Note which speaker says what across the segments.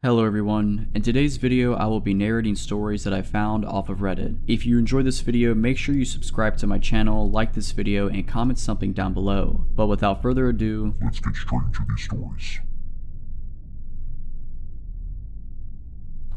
Speaker 1: Hello everyone, in today's video I will be narrating stories that I found off of Reddit. If you enjoyed this video, make sure you subscribe to my channel, like this video, and comment something down below. But without further ado,
Speaker 2: let's get straight into these stories.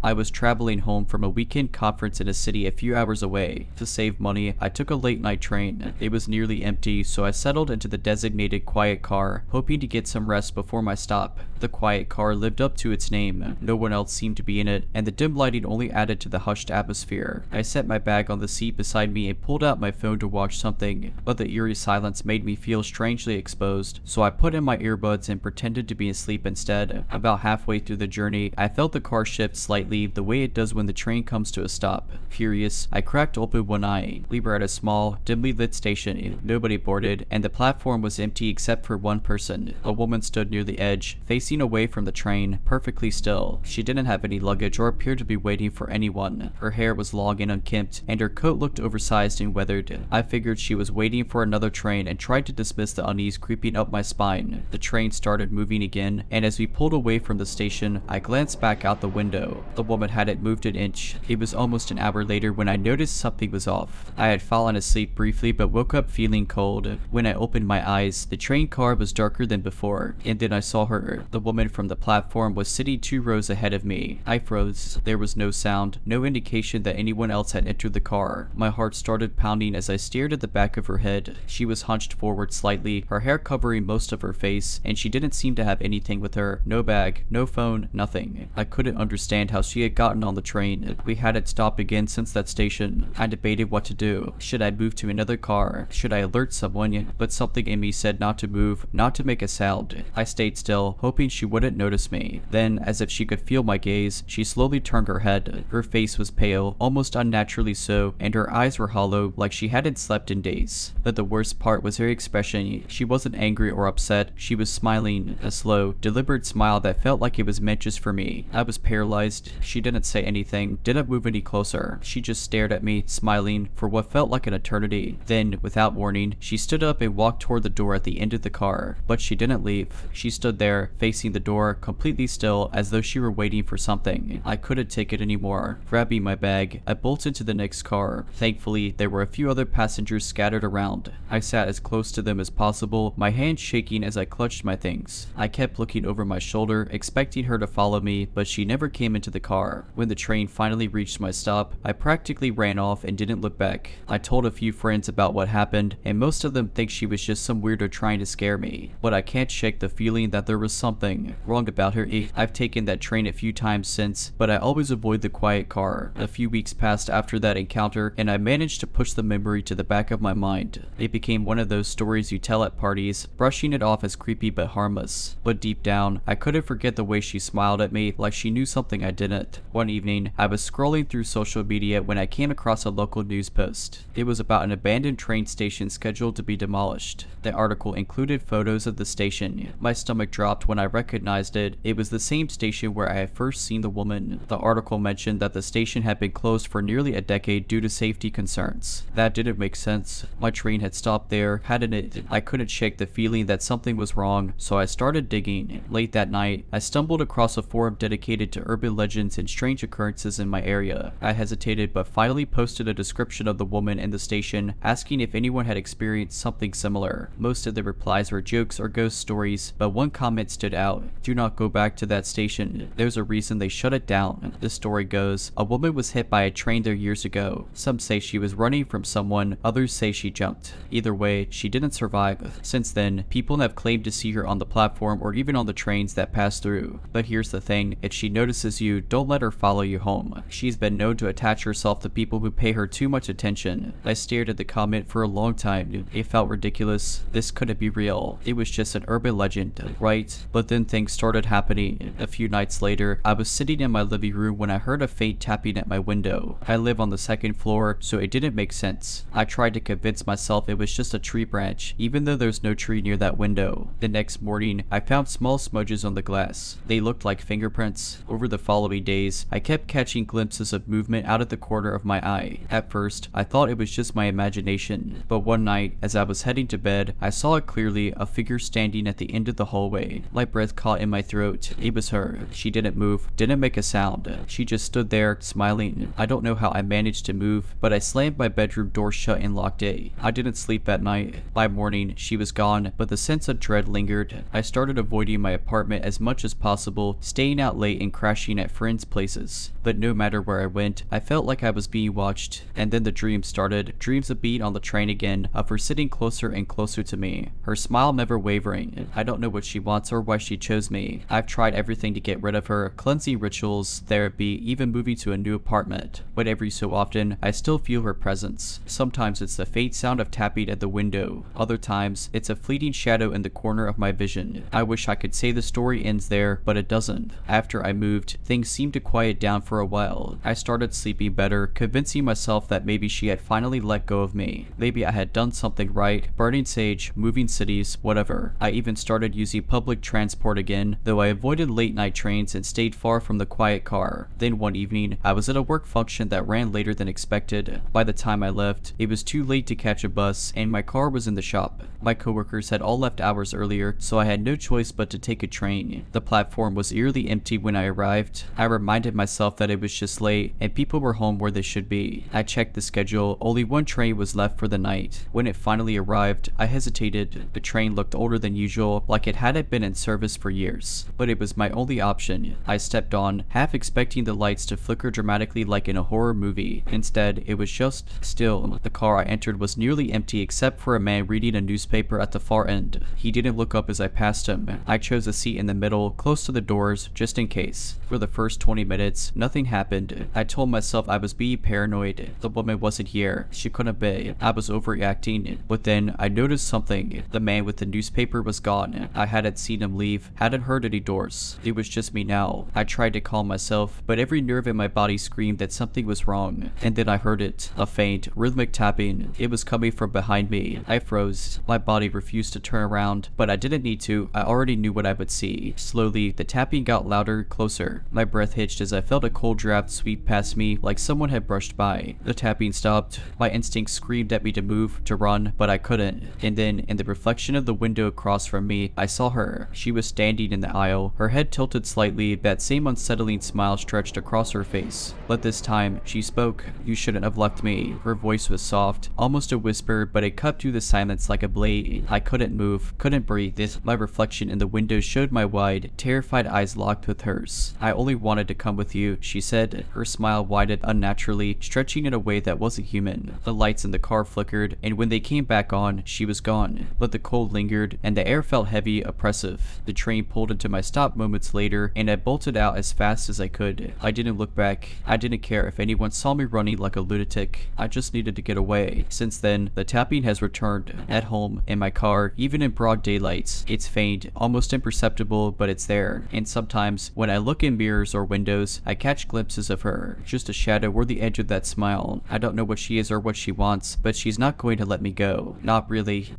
Speaker 1: I was traveling home from a weekend conference in a city a few hours away. To save money, I took a late night train. It was nearly empty, so I settled into the designated quiet car, hoping to get some rest before my stop. The quiet car lived up to its name. No one else seemed to be in it, and the dim lighting only added to the hushed atmosphere. I set my bag on the seat beside me and pulled out my phone to watch something, but the eerie silence made me feel strangely exposed, so I put in my earbuds and pretended to be asleep instead. About halfway through the journey, I felt the car shift slightly the way it does when the train comes to a stop. Furious, I cracked open one eye. We were at a small, dimly lit station. Nobody boarded, and the platform was empty except for one person. A woman stood near the edge, facing away from the train, perfectly still. She didn't have any luggage or appeared to be waiting for anyone. Her hair was long and unkempt, and her coat looked oversized and weathered. I figured she was waiting for another train and tried to dismiss the unease creeping up my spine. The train started moving again, and as we pulled away from the station, I glanced back out the window. The woman hadn't moved an inch. It was almost an hour later when I noticed something was off. I had fallen asleep briefly but woke up feeling cold. When I opened my eyes, the train car was darker than before, and then I saw her. The woman from the platform was sitting 2 rows ahead of me. I froze. There was no sound, no indication that anyone else had entered the car. My heart started pounding as I stared at the back of her head. She was hunched forward slightly, her hair covering most of her face, and she didn't seem to have anything with her. No bag, no phone, nothing. I couldn't understand how she had gotten on the train. We hadn't stopped again since that station. I debated what to do. Should I move to another car? Should I alert someone? But something in me said not to move, not to make a sound. I stayed still, hoping she wouldn't notice me. Then, as if she could feel my gaze, she slowly turned her head. Her face was pale, almost unnaturally so, and her eyes were hollow, like she hadn't slept in days. But the worst part was her expression. She wasn't angry or upset. She was smiling, a slow, deliberate smile that felt like it was meant just for me. I was paralyzed. She didn't say anything, didn't move any closer. She just stared at me, smiling, for what felt like an eternity. Then, without warning, she stood up and walked toward the door at the end of the car. But she didn't leave. She stood there, facing the door, completely still, as though she were waiting for something. I couldn't take it anymore. Grabbing my bag, I bolted to the next car. Thankfully, there were a few other passengers scattered around. I sat as close to them as possible, my hands shaking as I clutched my things. I kept looking over my shoulder, expecting her to follow me, but she never came into the car. When the train finally reached my stop, I practically ran off and didn't look back. I told a few friends about what happened, and most of them think she was just some weirdo trying to scare me. But I can't shake the feeling that there was something wrong about her. I've taken that train a few times since, but I always avoid the quiet car. A few weeks passed after that encounter, and I managed to push the memory to the back of my mind. It became one of those stories you tell at parties, brushing it off as creepy but harmless. But deep down, I couldn't forget the way she smiled at me like she knew something I didn't. One evening, I was scrolling through social media when I came across a local news post. It was about an abandoned train station scheduled to be demolished. The article included photos of the station. My stomach dropped when I recognized it. It was the same station where I had first seen the woman. The article mentioned that the station had been closed for nearly a decade due to safety concerns. That didn't make sense. My train had stopped there, hadn't it? I couldn't shake the feeling that something was wrong, so I started digging. Late that night, I stumbled across a forum dedicated to urban legends and strange occurrences in my area. I hesitated but finally posted a description of the woman and the station, asking if anyone had experienced something similar. Most of the replies were jokes or ghost stories, but one comment stood out. Do not go back to that station. There's a reason they shut it down. The story goes, a woman was hit by a train there years ago. Some say she was running from someone, others say she jumped. Either way, she didn't survive. Since then, people have claimed to see her on the platform or even on the trains that pass through. But here's the thing, if she notices you, don't let her follow you home. She's been known to attach herself to people who pay her too much attention. I stared at the comment for a long time. It felt ridiculous. This couldn't be real. It was just an urban legend, right? But then things started happening. A few nights later, I was sitting in my living room when I heard a faint tapping at my window. I live on the 2nd floor, so it didn't make sense. I tried to convince myself it was just a tree branch, even though there's no tree near that window. The next morning, I found small smudges on the glass. They looked like fingerprints. Over the following days, I kept catching glimpses of movement out of the corner of my eye. At first, I thought it was just my imagination, but one night, as I was heading to bed, I saw it clearly, a figure standing at the end of the hallway. My breath caught in my throat. It was her. She didn't move, didn't make a sound. She just stood there, smiling. I don't know how I managed to move, but I slammed my bedroom door shut and locked it. I didn't sleep at night. By morning, she was gone, but the sense of dread lingered. I started avoiding my apartment as much as possible, staying out late and crashing at friends' places. But no matter where I went, I felt like I was being watched. And then the dreams started. Dreams of being on the train again, of her sitting closer and closer to me. Her smile never wavering. I don't know what she wants or why she chose me. I've tried everything to get rid of her, cleansing rituals, therapy, even moving to a new apartment. But every so often, I still feel her presence. Sometimes it's the faint sound of tapping at the window. Other times, it's a fleeting shadow in the corner of my vision. I wish I could say the story ends there, but it doesn't. After I moved, things seemed to quiet down for a while. I started sleeping better, convincing myself that maybe she had finally let go of me. Maybe I had done something right, burning sage, moving cities, whatever. I even started using public transport again, though I avoided late night trains and stayed far from the quiet car. Then one evening, I was at a work function that ran later than expected. By the time I left, it was too late to catch a bus, and my car was in the shop. My coworkers had all left hours earlier, so I had no choice but to take a train. The platform was eerily empty when I arrived. I reminded myself that it was just late, and people were home where they should be. I checked the schedule, only one train was left for the night. When it finally arrived, I hesitated. The train looked older than usual, like it hadn't been in service for years. But it was my only option. I stepped on, half expecting the lights to flicker dramatically like in a horror movie. Instead, it was just still. The car I entered was nearly empty except for a man reading a newspaper at the far end. He didn't look up as I passed him. I chose a seat in the middle, close to the doors, just in case. For the first 20 minutes, nothing happened. I told myself I was being paranoid. The woman wasn't here. She couldn't be. I was overreacting. But then, I noticed something. The man with the newspaper was gone. I hadn't seen him leave, hadn't heard any doors. It was just me now. I tried to calm myself, but every nerve in my body screamed that something was wrong. And then I heard it. A faint, rhythmic tapping. It was coming from behind me. I froze. My body refused to turn around, but I didn't need to. I already knew what I would see. Slowly, the tapping got louder, closer. My breath hitched as I felt a cold draft sweep past me like someone had brushed by. The tapping stopped. My instincts screamed at me to move, to run, but I couldn't. And then, in the reflection of the window across from me, I saw her. She was standing in the aisle, her head tilted slightly, that same unsettling smile stretched across her face. But this time, she spoke. "You shouldn't have left me." Her voice was soft, almost a whisper, but it cut through the silence like a blade. I couldn't move, couldn't breathe. My reflection in the window showed my wide, terrified eyes locked with hers. "I only wanted to come with you," she said. Her smile widened unnaturally, stretching in a way that wasn't human. The lights in the car flickered, and when they came back on, she was gone. But the cold lingered, and the air felt heavy, oppressive. The train pulled into my stop moments later, and I bolted out as fast as I could. I didn't look back. I didn't care if anyone saw me running like a lunatic. I just needed to get away. Since then, the tapping has returned. At home, in my car, even in broad daylight. It's faint, almost imperceptible, but it's there. And sometimes, when I look in mirrors or windows, I catch glimpses of her. Just a shadow or the edge of that smile. I don't know what she is or what she wants, but she's not going to let me go. Not really.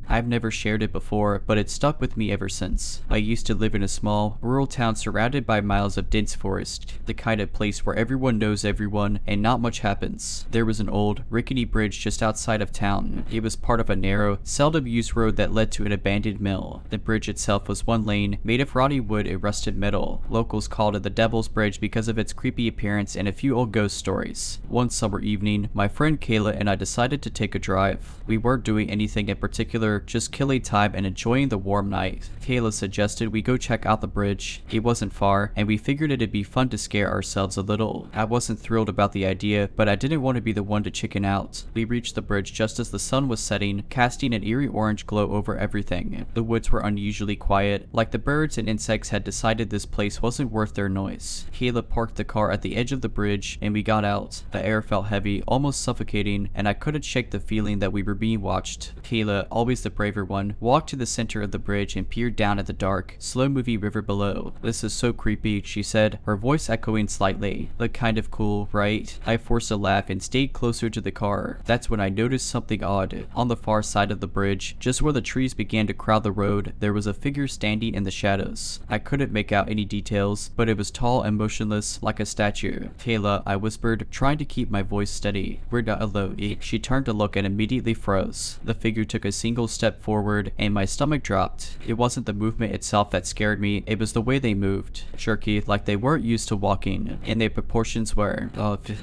Speaker 1: I've never shared it before, but it's stuck with me ever since. I used to live in a small, rural town surrounded by miles of dense forest, the kind of place where everyone knows everyone and not much happens. There was an old, rickety bridge just outside of town. It was part of a narrow, seldom used road that led to an abandoned mill. The bridge itself was one lane, made of rotting wood and rusted metal. Locals called it the Devil's Bridge because of its creepy appearance and a few old ghost stories. One summer evening, my friend Kayla and I decided to take a drive. We weren't doing anything in particular, just killing time and enjoying the warm night. Kayla suggested we go check out the bridge. It wasn't far, and we figured it'd be fun to scare ourselves a little. I wasn't thrilled about the idea, but I didn't want to be the one to chicken out. We reached the bridge just as the sun was setting, casting an eerie orange glow over everything. The woods were unusually quiet, like the birds and insects had decided this place wasn't worth their noise. Kayla parked the car at the edge of the bridge, and we got out. The air felt heavy, almost suffocating, and I couldn't shake the feeling that we were being watched. Kayla, always the braver one, walked to the center of the bridge and peered down at the dark, slow-moving river below. "This is so creepy," she said, her voice echoing slightly. "Look kind of cool, right?" I forced a laugh and stayed closer to the car. That's when I noticed something odd. On the far side of the bridge, just where the trees began to crowd the road, there was a figure standing in the shadows. I couldn't make out any details, but it was tall and motionless, like a statue. "Kayla," I whispered, trying to keep my voice steady. "We're not alone." She turned to look and immediately froze. The figure took a single step forward, and my stomach dropped. It wasn't the movement itself that scared me, it was the way they moved. Jerky, like they weren't used to walking, and their proportions were,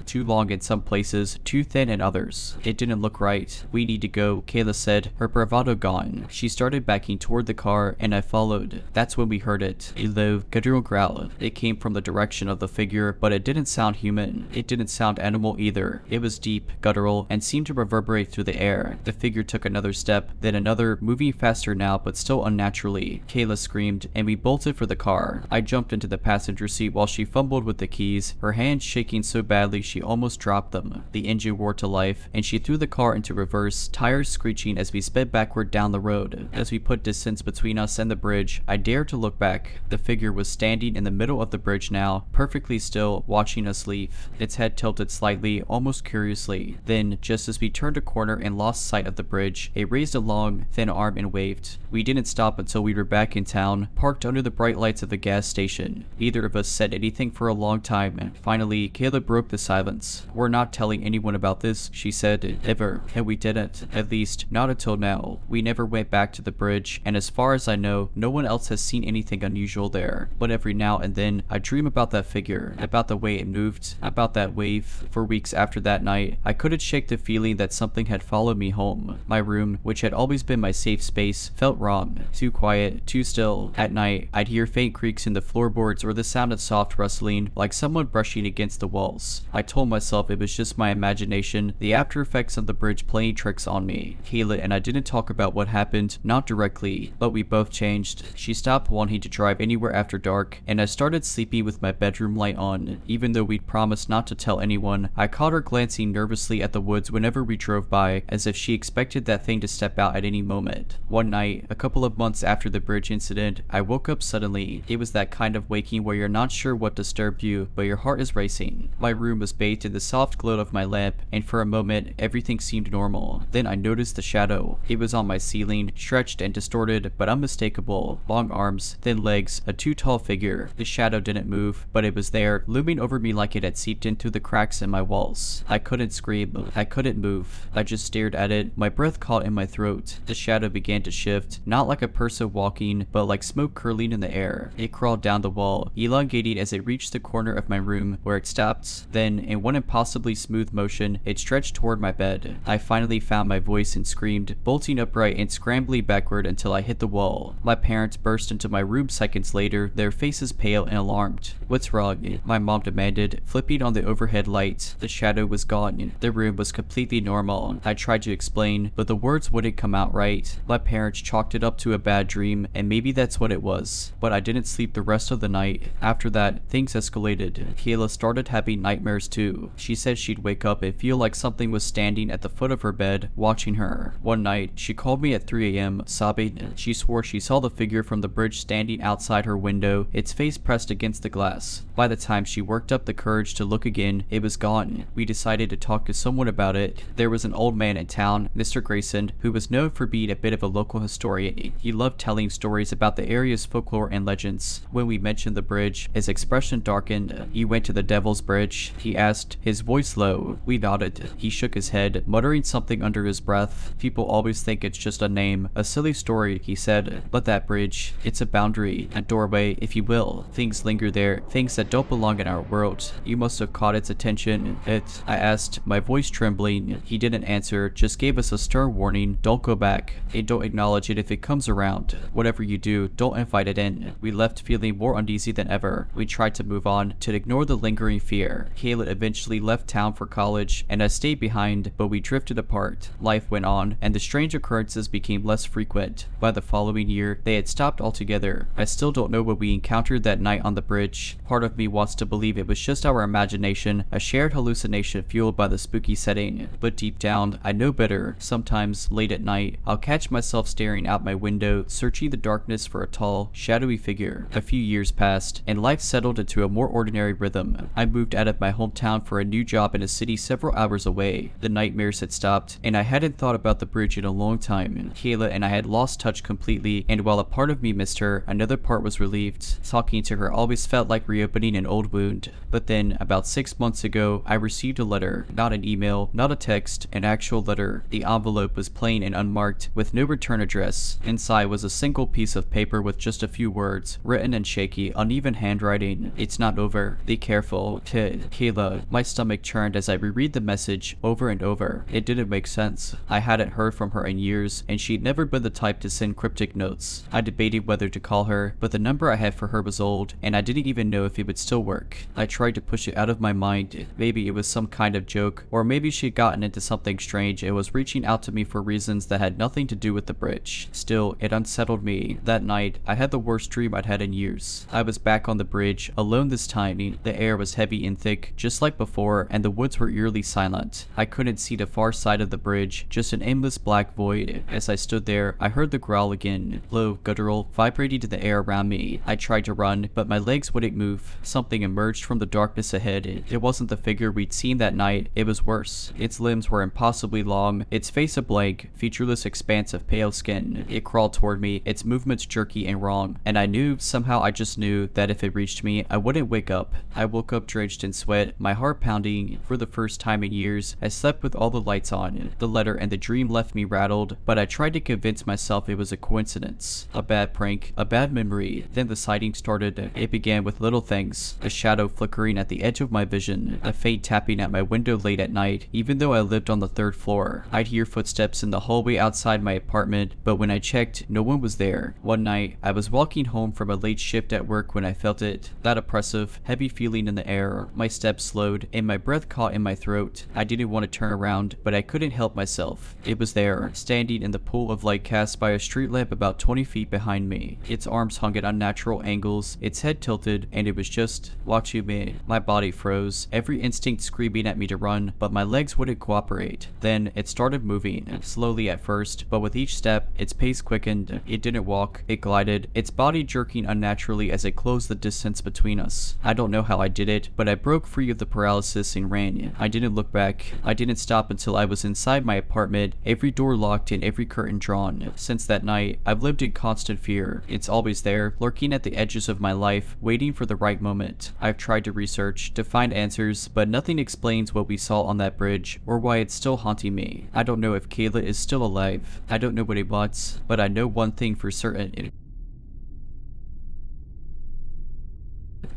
Speaker 1: too long in some places, too thin in others. It didn't look right. "We need to go," Kayla said, her bravado gone. She started backing toward the car, and I followed. That's when we heard it. A low, guttural growl. It came from the direction of the figure, but it didn't sound human. It didn't sound animal either. It was deep, guttural, and seemed to reverberate through the air. The figure took another step, then another, moving faster now but still unnaturally. Kayla screamed, and we bolted for the car. I jumped into the passenger seat while she fumbled with the keys, her hands shaking so badly she almost dropped them. The engine roared to life, and she threw the car into reverse, tires screeching as we sped backward down the road. As we put distance between us and the bridge, I dared to look back. The figure was standing in the middle of the bridge now, perfectly still, watching us leave. Its head tilted slightly, almost curiously. Then, just as we turned a corner and lost sight of the bridge, it raised a long, thin arm and waved. We didn't stop until we were back in town, parked under the bright lights of the gas station. Neither of us said anything for a long time. Finally, Kayla broke the silence. "We're not telling anyone about this," she said, "ever." And we didn't. At least, not until now. We never went back to the bridge, and as far as I know, no one else has seen anything unusual there. But every now and then, I dream about that figure, about the way it moved, about that wave. For weeks after that night, I couldn't shake the feeling that something had followed me home. My room, which had always been my safe space, felt wrong. Too quiet, too still. At night, I'd hear faint creaks in the floorboards or the sound of soft rustling, like someone brushing against the walls. I told myself it was just my imagination, the after effects of the bridge playing tricks on me. Kayla and I didn't talk about what happened, not directly, but we both changed. She stopped wanting to drive anywhere after dark, and I started sleeping with my bedroom light on. Even though we'd promised not to tell anyone, I caught her glancing nervously at the woods whenever we drove by, as if she expected that thing to step out at any moment. One night, a couple of months after the bridge incident, I woke up suddenly. It was that kind of waking where you're not sure what disturbed you, but your heart is racing. My room was bathed in the soft glow of my lamp, and for a moment, everything seemed normal. Then I noticed the shadow. It was on my ceiling, stretched and distorted, but unmistakable. Long arms, thin legs, a too tall figure. The shadow didn't move, but it was there, looming over me like it had seeped in through the cracks in my walls. I couldn't scream. I couldn't move. I just stared at it, my breath caught in my throat. The shadow began to shift, not like a person walking, but like smoke curling in the air. It crawled down the wall, elongating as it reached the corner of my room, where it stopped. Then, in one impossibly smooth motion, it stretched toward my bed. I finally found my voice and screamed, bolting upright and scrambling backward until I hit the wall. My parents burst into my room seconds later, their faces pale and alarmed. "What's wrong?" my mom demanded, flipping on the overhead lights. The shadow was gone. The room was completely normal. I tried to explain, but the words wouldn't come out right. My parents chalked it up to a bad dream, and maybe that's what it was. But I didn't sleep the rest of the night. After that, things escalated. Kayla started having nightmares too. She said she'd wake up and feel like something was standing at the foot of her bed, watching her. One night, she called me at 3 a.m., sobbing. She swore she saw the figure from the bridge standing outside her window, its face pressed against the glass. By the time she worked up the courage to look again, it was gone. We decided to talk to someone about it. There was an old man in town, Mr. Grayson, who was known for being a bit of a local historian. He loved telling stories about the area's folklore and legends. When we mentioned the bridge, his expression darkened. "You went to the Devil's Bridge?" he asked, his voice low. We nodded. He shook his head, muttering something under his breath. "People always think it's just a name, a silly story," he said. "But that bridge, it's a boundary, a doorway, if you will. Things linger there, things that don't belong in our world. You must have caught its attention." I asked, my voice trembling. He didn't answer, just gave us a stern warning: "Don't go back, and don't acknowledge it if it comes around. Whatever you do, don't invite it in." We left feeling more uneasy than ever. We tried to move on, to ignore the lingering fear. Kayla eventually left town for college, and I stayed behind, but we drifted apart. Life went on, and the strange occurrences became less frequent. By the following year, they had stopped altogether. I still don't know what we encountered that night on the bridge. Part of me wants to believe it was just our imagination, a shared hallucination fueled by the spooky setting. But deep down, I know better. Sometimes, late at night, night, I'll catch myself staring out my window, searching the darkness for a tall, shadowy figure. A few years passed, and life settled into a more ordinary rhythm. I moved out of my hometown for a new job in a city several hours away. The nightmares had stopped, and I hadn't thought about the bridge in a long time. Kayla and I had lost touch completely, and while a part of me missed her, another part was relieved. Talking to her always felt like reopening an old wound. But then, about 6 months ago, I received a letter. Not an email, not a text, an actual letter. The envelope was plain and unmarked, with no return address. Inside was a single piece of paper with just a few words, written in shaky, uneven handwriting. "It's not over. Be careful. Kayla." My stomach churned as I reread the message over and over. It didn't make sense. I hadn't heard from her in years, and she'd never been the type to send cryptic notes. I debated whether to call her, but the number I had for her was old, and I didn't even know if it would still work. I tried to push it out of my mind. Maybe it was some kind of joke, or maybe she'd gotten into something strange and was reaching out to me for reasons that had nothing to do with the bridge. Still, it unsettled me. That night, I had the worst dream I'd had in years. I was back on the bridge, alone this time. The air was heavy and thick, just like before, and the woods were eerily silent. I couldn't see the far side of the bridge, just an endless black void. As I stood there, I heard the growl again, low, guttural, vibrating to the air around me. I tried to run, but my legs wouldn't move. Something emerged from the darkness ahead. It wasn't the figure we'd seen that night. It was worse. Its limbs were impossibly long, its face a blank, featureless expanse of pale skin. It crawled toward me, its movements jerky and wrong, and I knew, somehow I just knew, that if it reached me, I wouldn't wake up. I woke up drenched in sweat, my heart pounding. For the first time in years, I slept with all the lights on. The letter and the dream left me rattled, but I tried to convince myself it was a coincidence, a bad prank, a bad memory. Then the sighting started. It began with little things, a shadow flickering at the edge of my vision, a faint tapping at my window late at night. Even though I lived on the 3rd floor, I'd hear footsteps in the hallway outside my apartment, but when I checked, no one was there. One night, I was walking home from a late shift at work when I felt it, that oppressive, heavy feeling in the air. My steps slowed, and my breath caught in my throat. I didn't want to turn around, but I couldn't help myself. It was there, standing in the pool of light cast by a street lamp about 20 feet behind me. Its arms hung at unnatural angles, its head tilted, and it was just watching me. My body froze, every instinct screaming at me to run, but my legs wouldn't cooperate. Then it started moving, slowly at first, but with each step, its pace quickened. It didn't walk, it glided, its body jerking unnaturally as it closed the distance between us. I don't know how I did it, but I broke free of the paralysis and ran. I didn't look back. I didn't stop until I was inside my apartment, every door locked and every curtain drawn. Since that night, I've lived in constant fear. It's always there, lurking at the edges of my life, waiting for the right moment. I've tried to research, to find answers, but nothing explains what we saw on that bridge, or why it's still haunting me. I don't know if Kayla is still alive. I don't know what it wants, but I know one thing for certain.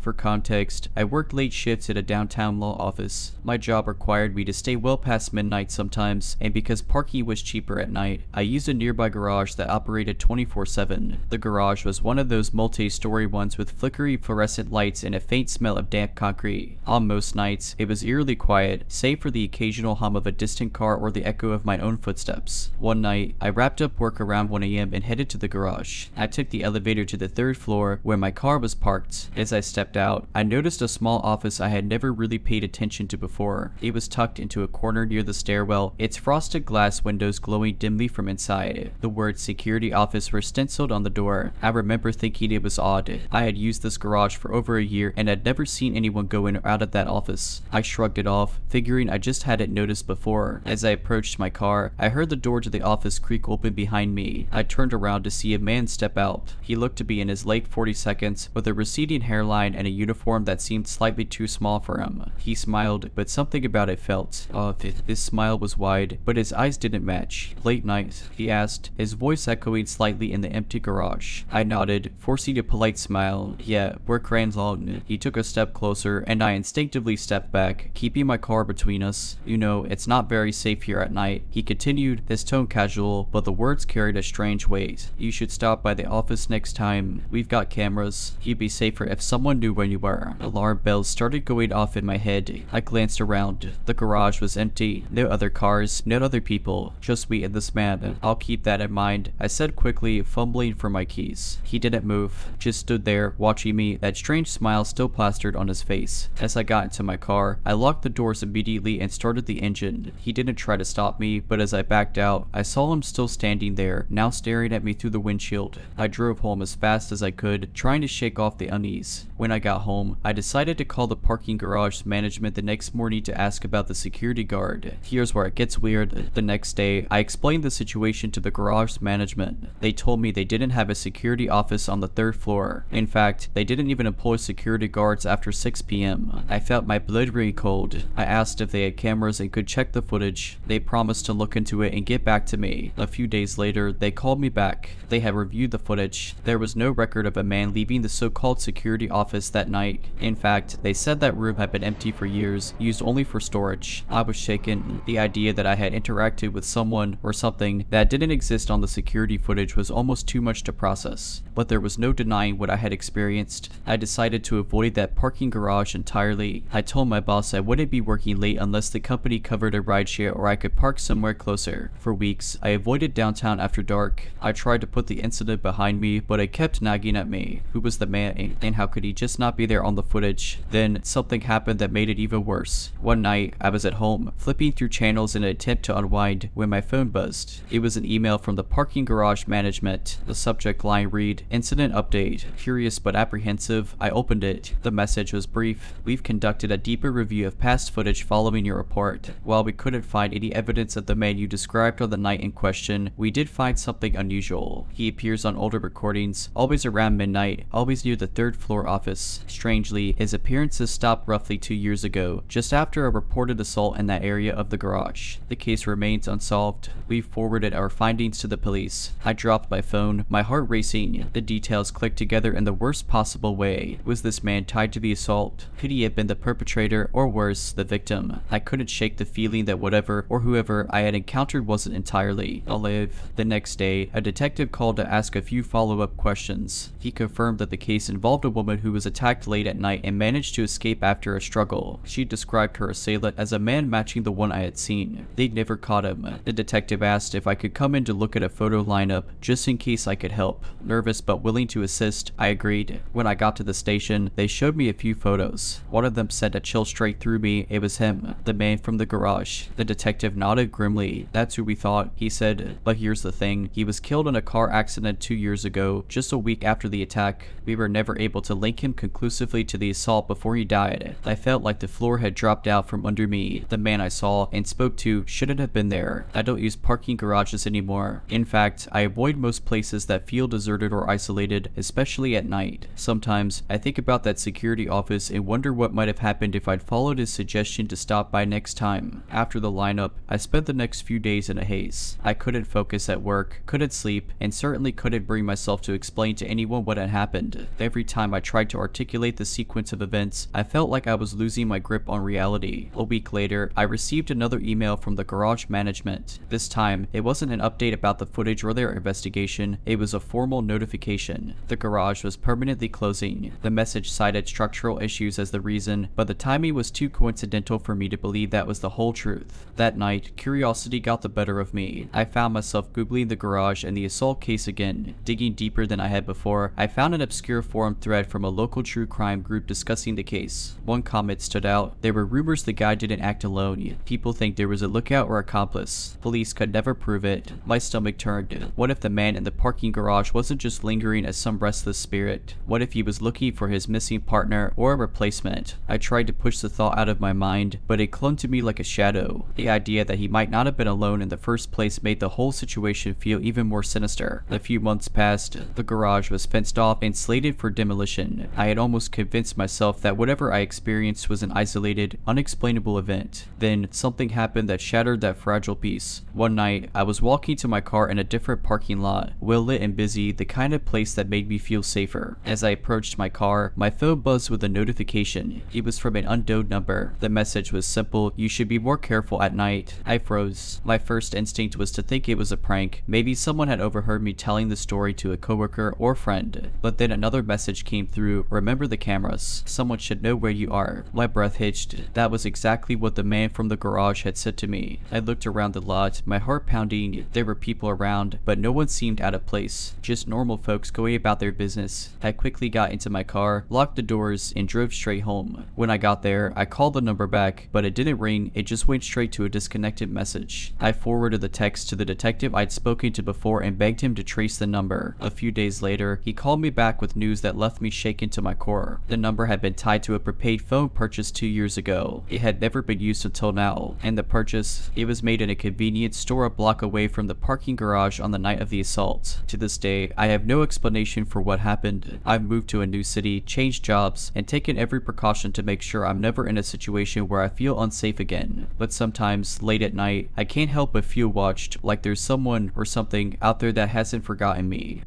Speaker 1: For context, I worked late shifts at a downtown law office. My job required me to stay well past midnight sometimes, and because parking was cheaper at night, I used a nearby garage that operated 24/7. The garage was one of those multi-story ones with flickery fluorescent lights and a faint smell of damp concrete. On most nights, it was eerily quiet, save for the occasional hum of a distant car or the echo of my own footsteps. One night, I wrapped up work around 1 a.m. and headed to the garage. I took the elevator to the 3rd floor, where my car was parked. As I stepped out, I noticed a small office I had never really paid attention to before. It was tucked into a corner near the stairwell, its frosted glass windows glowing dimly from inside. The words security office were stenciled on the door. I remember thinking it was odd. I had used this garage for over a year and had never seen anyone go in or out of that office. I shrugged it off, figuring I just hadn't noticed before. As I approached my car, I heard the door to the office creak open behind me. I turned around to see a man step out. He looked to be in his late 40s, with a receding hairline and a uniform that seemed slightly too small for him. He smiled, but something about it felt off. His smile was wide, but his eyes didn't match. "Late night?" he asked, his voice echoing slightly in the empty garage. I nodded, forcing a polite smile. "Yeah, work ran long." He took a step closer, and I instinctively stepped back, keeping my car between us. "You know, it's not very safe here at night," he continued, his tone casual, but the words carried a strange weight. "You should stop by the office next time. We've got cameras. You'd be safer if someone knew knew where you were. Alarm bells started going off in my head. I glanced around. The garage was empty. No other cars, no other people. Just me and this man. I'll keep that in mind, I said quickly, fumbling for my keys. He didn't move, just stood there, watching me, that strange smile still plastered on his face. As I got into my car, I locked the doors immediately and started the engine. He didn't try to stop me, but as I backed out, I saw him still standing there, now staring at me through the windshield. I drove home as fast as I could, trying to shake off the unease. When I got home, I decided to call the parking garage management the next morning to ask about the security guard. Here's where it gets weird. The next day, I explained the situation to the garage management. They told me they didn't have a security office on the 3rd floor. In fact, they didn't even employ security guards after 6 p.m. I felt my blood really cold. I asked if they had cameras and could check the footage. They promised to look into it and get back to me. A few days later, they called me back. They had reviewed the footage. There was no record of a man leaving the so-called security office that night. In fact, they said that room had been empty for years, used only for storage. I was shaken. The idea that I had interacted with someone or something that didn't exist on the security footage was almost too much to process. But there was no denying what I had experienced. I decided to avoid that parking garage entirely. I told my boss I wouldn't be working late unless the company covered a rideshare or I could park somewhere closer. For weeks, I avoided downtown after dark. I tried to put the incident behind me, but it kept nagging at me. Who was the man, and how could he just not be there on the footage? Then something happened that made it even worse. One night, I was at home, flipping through channels in an attempt to unwind, when my phone buzzed. It was an email from the parking garage management. The subject line read, "Incident update." Curious but apprehensive, I opened it. The message was brief. "We've conducted a deeper review of past footage following your report. While we couldn't find any evidence of the man you described on the night in question, we did find something unusual. He appears on older recordings, always around midnight, always near the 3rd floor office. Strangely, his appearances stopped roughly 2 years ago, just after a reported assault in that area of the garage. The case remains unsolved. We've forwarded our findings to the police." I dropped my phone, my heart racing. The details clicked together in the worst possible way. Was this man tied to the assault? Could he have been the perpetrator, or worse, the victim? I couldn't shake the feeling that whatever or whoever I had encountered wasn't entirely alive. The next day, a detective called to ask a few follow-up questions. He confirmed that the case involved a woman who was attacked late at night and managed to escape after a struggle. She described her assailant as a man matching the one I had seen. They'd never caught him. The detective asked if I could come in to look at a photo lineup, just in case I could help. Nervous but willing to assist, I agreed. When I got to the station, they showed me a few photos. One of them sent a chill straight through me. It was him, the man from the garage. The detective nodded grimly. "That's who we thought," he said. "But here's the thing. He was killed in a car accident 2 years ago, just a week after the attack. We were never able to link him conclusively to the assault before he died. I felt like the floor had dropped out from under me. The man I saw and spoke to shouldn't have been there. I don't use parking garages anymore. In fact, I avoid most places that feel deserted or isolated, especially at night. Sometimes, I think about that security office and wonder what might have happened if I'd followed his suggestion to stop by next time." After the lineup, I spent the next few days in a haze. I couldn't focus at work, couldn't sleep, and certainly couldn't bring myself to explain to anyone what had happened. Every time I tried to articulate the sequence of events, I felt like I was losing my grip on reality. A week later, I received another email from the garage management. This time, it wasn't an update about the footage or their investigation, it was a formal notification. The garage was permanently closing. The message cited structural issues as the reason, but the timing was too coincidental for me to believe that was the whole truth. That night, curiosity got the better of me. I found myself googling the garage and the assault case again. Digging deeper than I had before, I found an obscure forum thread from a local true crime group discussing the case. One comment stood out. There were rumors the guy didn't act alone. People think there was a lookout or accomplice. Police could never prove it. My stomach turned. What if the man in the parking garage wasn't just lingering as some restless spirit? What if he was looking for his missing partner or a replacement? I tried to push the thought out of my mind, but it clung to me like a shadow. The idea that he might not have been alone in the first place made the whole situation feel even more sinister. A few months passed. The garage was fenced off and slated for demolition. I had almost convinced myself that whatever I experienced was an isolated, unexplainable event. Then, something happened that shattered that fragile peace. One night, I was walking to my car in a different parking lot, well lit and busy, the kind of place that made me feel safer. As I approached my car, my phone buzzed with a notification. It was from an unknown number. The message was simple: "You should be more careful at night." I froze. My first instinct was to think it was a prank. Maybe someone had overheard me telling the story to a coworker or friend. But then another message came through, remember the cameras. Someone should know where you are. My breath hitched. That was exactly what the man from the garage had said to me. I looked around the lot, my heart pounding. There were people around, but no one seemed out of place. Just normal folks going about their business. I quickly got into my car, locked the doors, and drove straight home. When I got there, I called the number back, but it didn't ring, it just went straight to a disconnected message. I forwarded the text to the detective I'd spoken to before and begged him to trace the number. A few days later, he called me back with news that left me shaken to my core. The number had been tied to a prepaid phone purchased 2 years ago. It had never been used until now, and the purchase, it was made in a convenience store a block away from the parking garage on the night of the assault. To this day, I have no explanation for what happened. I've moved to a new city, changed jobs, and taken every precaution to make sure I'm never in a situation where I feel unsafe again. But sometimes, late at night, I can't help but feel watched, like there's someone or something out there that hasn't forgotten me.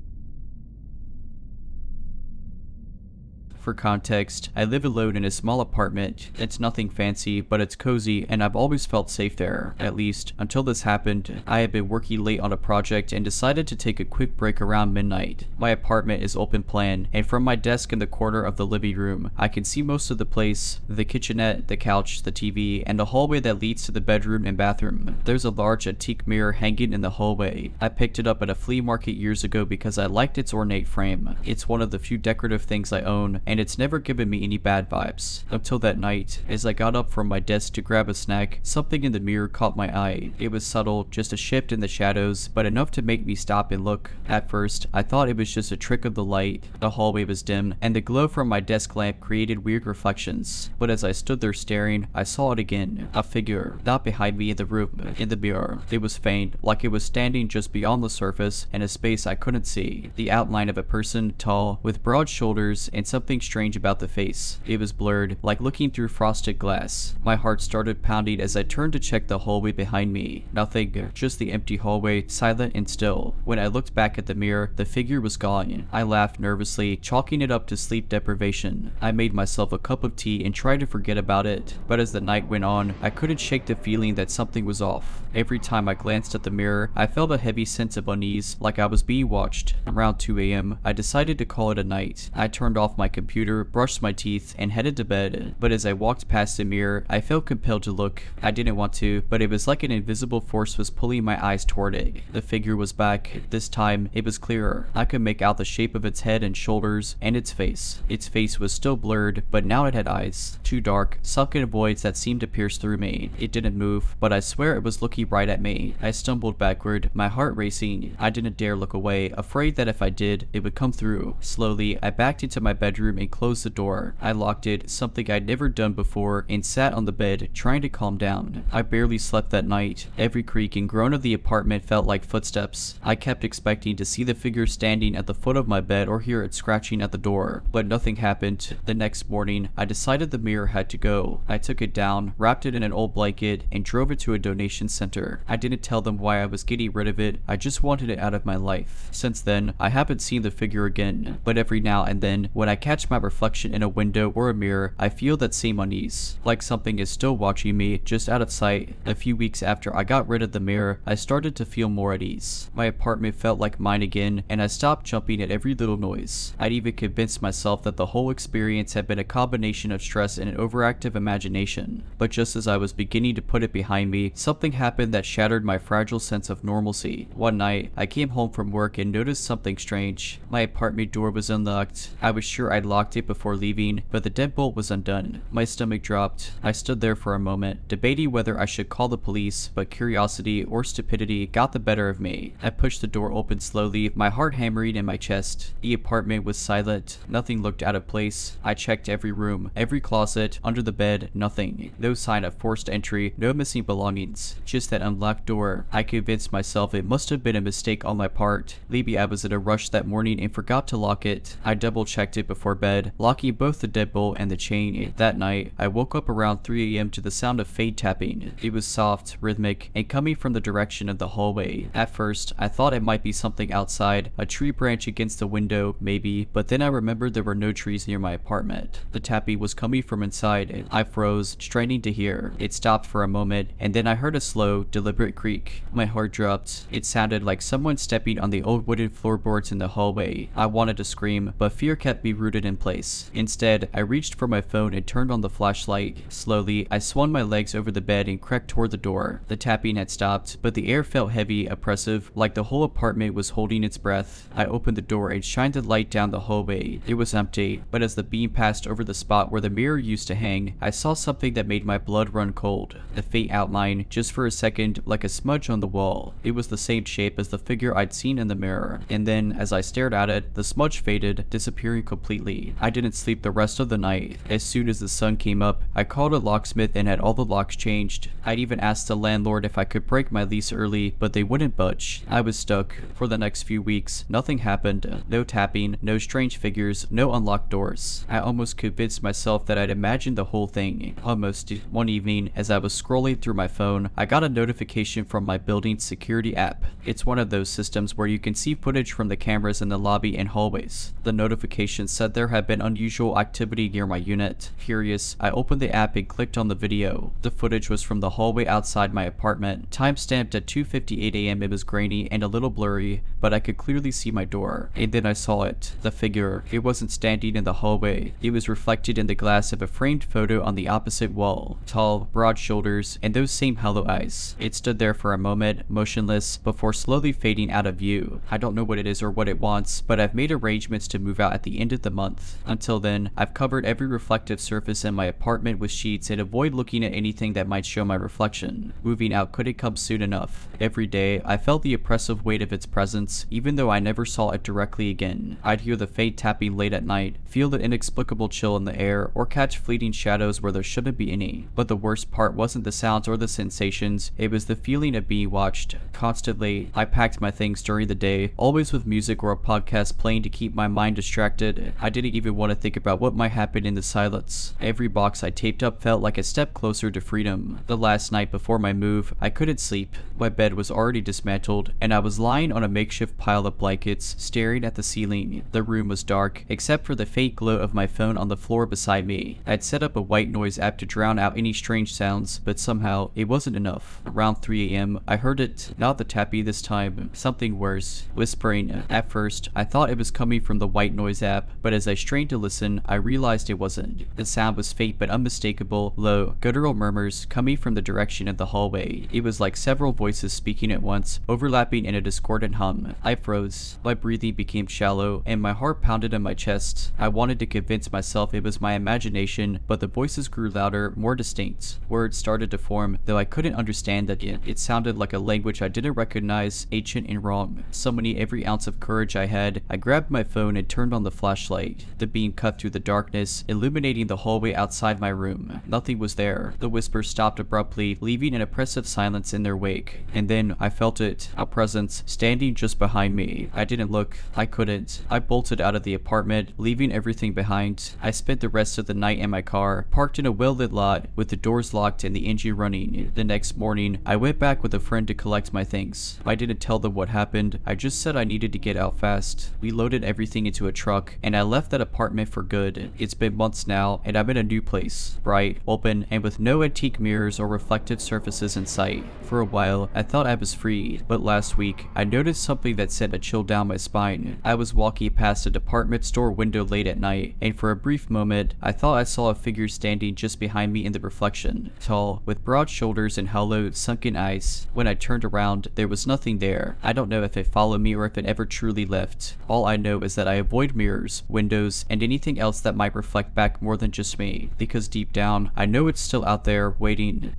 Speaker 1: For context, I live alone in a small apartment. It's nothing fancy, but it's cozy and I've always felt safe there. At least, until this happened, I had been working late on a project and decided to take a quick break around midnight. My apartment is open plan, and from my desk in the corner of the living room, I can see most of the place, the kitchenette, the couch, the TV, and the hallway that leads to the bedroom and bathroom. There's a large antique mirror hanging in the hallway. I picked it up at a flea market years ago because I liked its ornate frame. It's one of the few decorative things I own, and it's never given me any bad vibes. Until that night, as I got up from my desk to grab a snack, something in the mirror caught my eye. It was subtle, just a shift in the shadows, but enough to make me stop and look. At first, I thought it was just a trick of the light. The hallway was dim, and the glow from my desk lamp created weird reflections. But as I stood there staring, I saw it again. A figure, not behind me in the room, in the mirror. It was faint, like it was standing just beyond the surface, in a space I couldn't see. The outline of a person, tall, with broad shoulders, and something strange about the face. It was blurred, like looking through frosted glass. My heart started pounding as I turned to check the hallway behind me. Nothing, just the empty hallway, silent and still. When I looked back at the mirror, the figure was gone. I laughed nervously, chalking it up to sleep deprivation. I made myself a cup of tea and tried to forget about it, but as the night went on, I couldn't shake the feeling that something was off. Every time I glanced at the mirror, I felt a heavy sense of unease, like I was being watched. Around 2 a.m., I decided to call it a night. I turned off my computer, brushed my teeth, and headed to bed. But as I walked past the mirror, I felt compelled to look. I didn't want to, but it was like an invisible force was pulling my eyes toward it. The figure was back. This time, it was clearer. I could make out the shape of its head and shoulders, and its face. Its face was still blurred, but now it had eyes. Too dark, sunken voids that seemed to pierce through me. It didn't move, but I swear it was looking right at me. I stumbled backward, my heart racing. I didn't dare look away, afraid that if I did, it would come through. Slowly, I backed into my bedroom and closed the door. I locked it, something I'd never done before, and sat on the bed, trying to calm down. I barely slept that night. Every creak and groan of the apartment felt like footsteps. I kept expecting to see the figure standing at the foot of my bed or hear it scratching at the door, but nothing happened. The next morning, I decided the mirror had to go. I took it down, wrapped it in an old blanket, and drove it to a donation center. I didn't tell them why I was getting rid of it, I just wanted it out of my life. Since then, I haven't seen the figure again, but every now and then, when I catch my reflection in a window or a mirror, I feel that same unease, like something is still watching me, just out of sight. A few weeks after I got rid of the mirror, I started to feel more at ease. My apartment felt like mine again, and I stopped jumping at every little noise. I'd even convinced myself that the whole experience had been a combination of stress and an overactive imagination. But just as I was beginning to put it behind me, something happened that shattered my fragile sense of normalcy. One night, I came home from work and noticed something strange. My apartment door was unlocked. I was sure I'd locked it before leaving, but the deadbolt was undone. My stomach dropped. I stood there for a moment, debating whether I should call the police, but curiosity or stupidity got the better of me. I pushed the door open slowly, my heart hammering in my chest. The apartment was silent. Nothing looked out of place. I checked every room, every closet, under the bed, nothing. No sign of forced entry, no missing belongings, just that unlocked door. I convinced myself it must have been a mistake on my part. Maybe I was in a rush that morning and forgot to lock it. I double-checked it before bed, locking both the deadbolt and the chain. That night, I woke up around 3 a.m. to the sound of fade tapping. It was soft, rhythmic, and coming from the direction of the hallway. At first, I thought it might be something outside, a tree branch against the window, maybe, but then I remembered there were no trees near my apartment. The tapping was coming from inside. I froze, straining to hear. It stopped for a moment, and then I heard a slow, deliberate creak. My heart dropped. It sounded like someone stepping on the old wooden floorboards in the hallway. I wanted to scream, but fear kept me rooted in place. Instead, I reached for my phone and turned on the flashlight. Slowly, I swung my legs over the bed and crept toward the door. The tapping had stopped, but the air felt heavy, oppressive, like the whole apartment was holding its breath. I opened the door and shined the light down the hallway. It was empty, but as the beam passed over the spot where the mirror used to hang, I saw something that made my blood run cold. A faint outline, just for a second, like a smudge on the wall. It was the same shape as the figure I'd seen in the mirror. And then, as I stared at it, the smudge faded, disappearing completely. I didn't sleep the rest of the night. As soon as the sun came up, I called a locksmith and had all the locks changed. I'd even asked the landlord if I could break my lease early, but they wouldn't budge. I was stuck. For the next few weeks, nothing happened. No tapping, no strange figures, no unlocked doors. I almost convinced myself that I'd imagined the whole thing. Almost. One evening, as I was scrolling through my phone, I got a notification from my building's security app. It's one of those systems where you can see footage from the cameras in the lobby and hallways. The notification said there had been unusual activity near my unit. Curious, I opened the app and clicked on the video. The footage was from the hallway outside my apartment. Time-stamped at 2:58 a.m. It was grainy and a little blurry, but I could clearly see my door. And then I saw it. The figure. It wasn't standing in the hallway. It was reflected in the glass of a framed photo on the opposite wall. Tall, broad shoulders, and those same hollow eyes. It stood there for a moment, motionless, before slowly fading out of view. I don't know what it is or what it wants, but I've made arrangements to move out at the end of the month. Until then, I've covered every reflective surface in my apartment with sheets and avoid looking at anything that might show my reflection. Moving out couldn't come soon enough. Every day, I felt the oppressive weight of its presence, even though I never saw it directly again. I'd hear the faint tapping late at night, feel the inexplicable chill in the air, or catch fleeting shadows where there shouldn't be any. But the worst part wasn't the sounds or the sensations, it was the feeling of being watched. Constantly, I packed my things during the day, always with music or a podcast playing to keep my mind distracted. I didn't even want to think about what might happen in the silence. Every box I taped up felt like a step closer to freedom. The last night before my move, I couldn't sleep. My bed was already dismantled, and I was lying on a makeshift pile of blankets, staring at the ceiling. The room was dark, except for the faint glow of my phone on the floor beside me. I'd set up a white noise app to drown out any strange sounds, but somehow, it wasn't enough. Around 3 a.m., I heard it. Not the tappy this time, something worse. Whispering. At first, I thought it was coming from the white noise app, but as I strained to listen, I realized it wasn't. The sound was faint but unmistakable, low, guttural murmurs coming from the direction of the hallway. It was like several voices speaking at once, overlapping in a discordant hum. I froze. My breathing became shallow, and my heart pounded in my chest. I wanted to convince myself it was my imagination, but the voices grew louder, more distinct. Words started to form, though I couldn't understand that yet. It sounded like a language I didn't recognize, ancient and wrong. Summoning every ounce of courage I had, I grabbed my phone and turned on the flashlight. The beam cut through the darkness, illuminating the hallway outside my room. Nothing was there. The whispers stopped abruptly, leaving an oppressive silence in their wake. And then I felt it, a presence, standing just behind me. I didn't look. I couldn't. I bolted out of the apartment, leaving everything behind. I spent the rest of the night in my car, parked in a well-lit lot, with the doors locked and the engine running. The next morning, I went back with a friend to collect my things. I didn't tell them what happened. I just said I needed to get out fast. We loaded everything into a truck, and I left that apartment for good. It's been months now, and I'm in a new place. Bright, open, and with no antique mirrors or reflective surfaces in sight. For a while, I thought I was free, but last week, I noticed something that sent a chill down my spine. I was walking past a department store window late at night, and for a brief moment, I thought I saw a figure standing just behind me in the reflection. Tall, with broad shoulders and hollow, sunken eyes. When I turned around, there was nothing there. I don't know if it followed me or if it ever truly left. All I know is that I avoid mirrors, windows, and anything else that might reflect back more than just me, because deep down, I know it's still out there, waiting.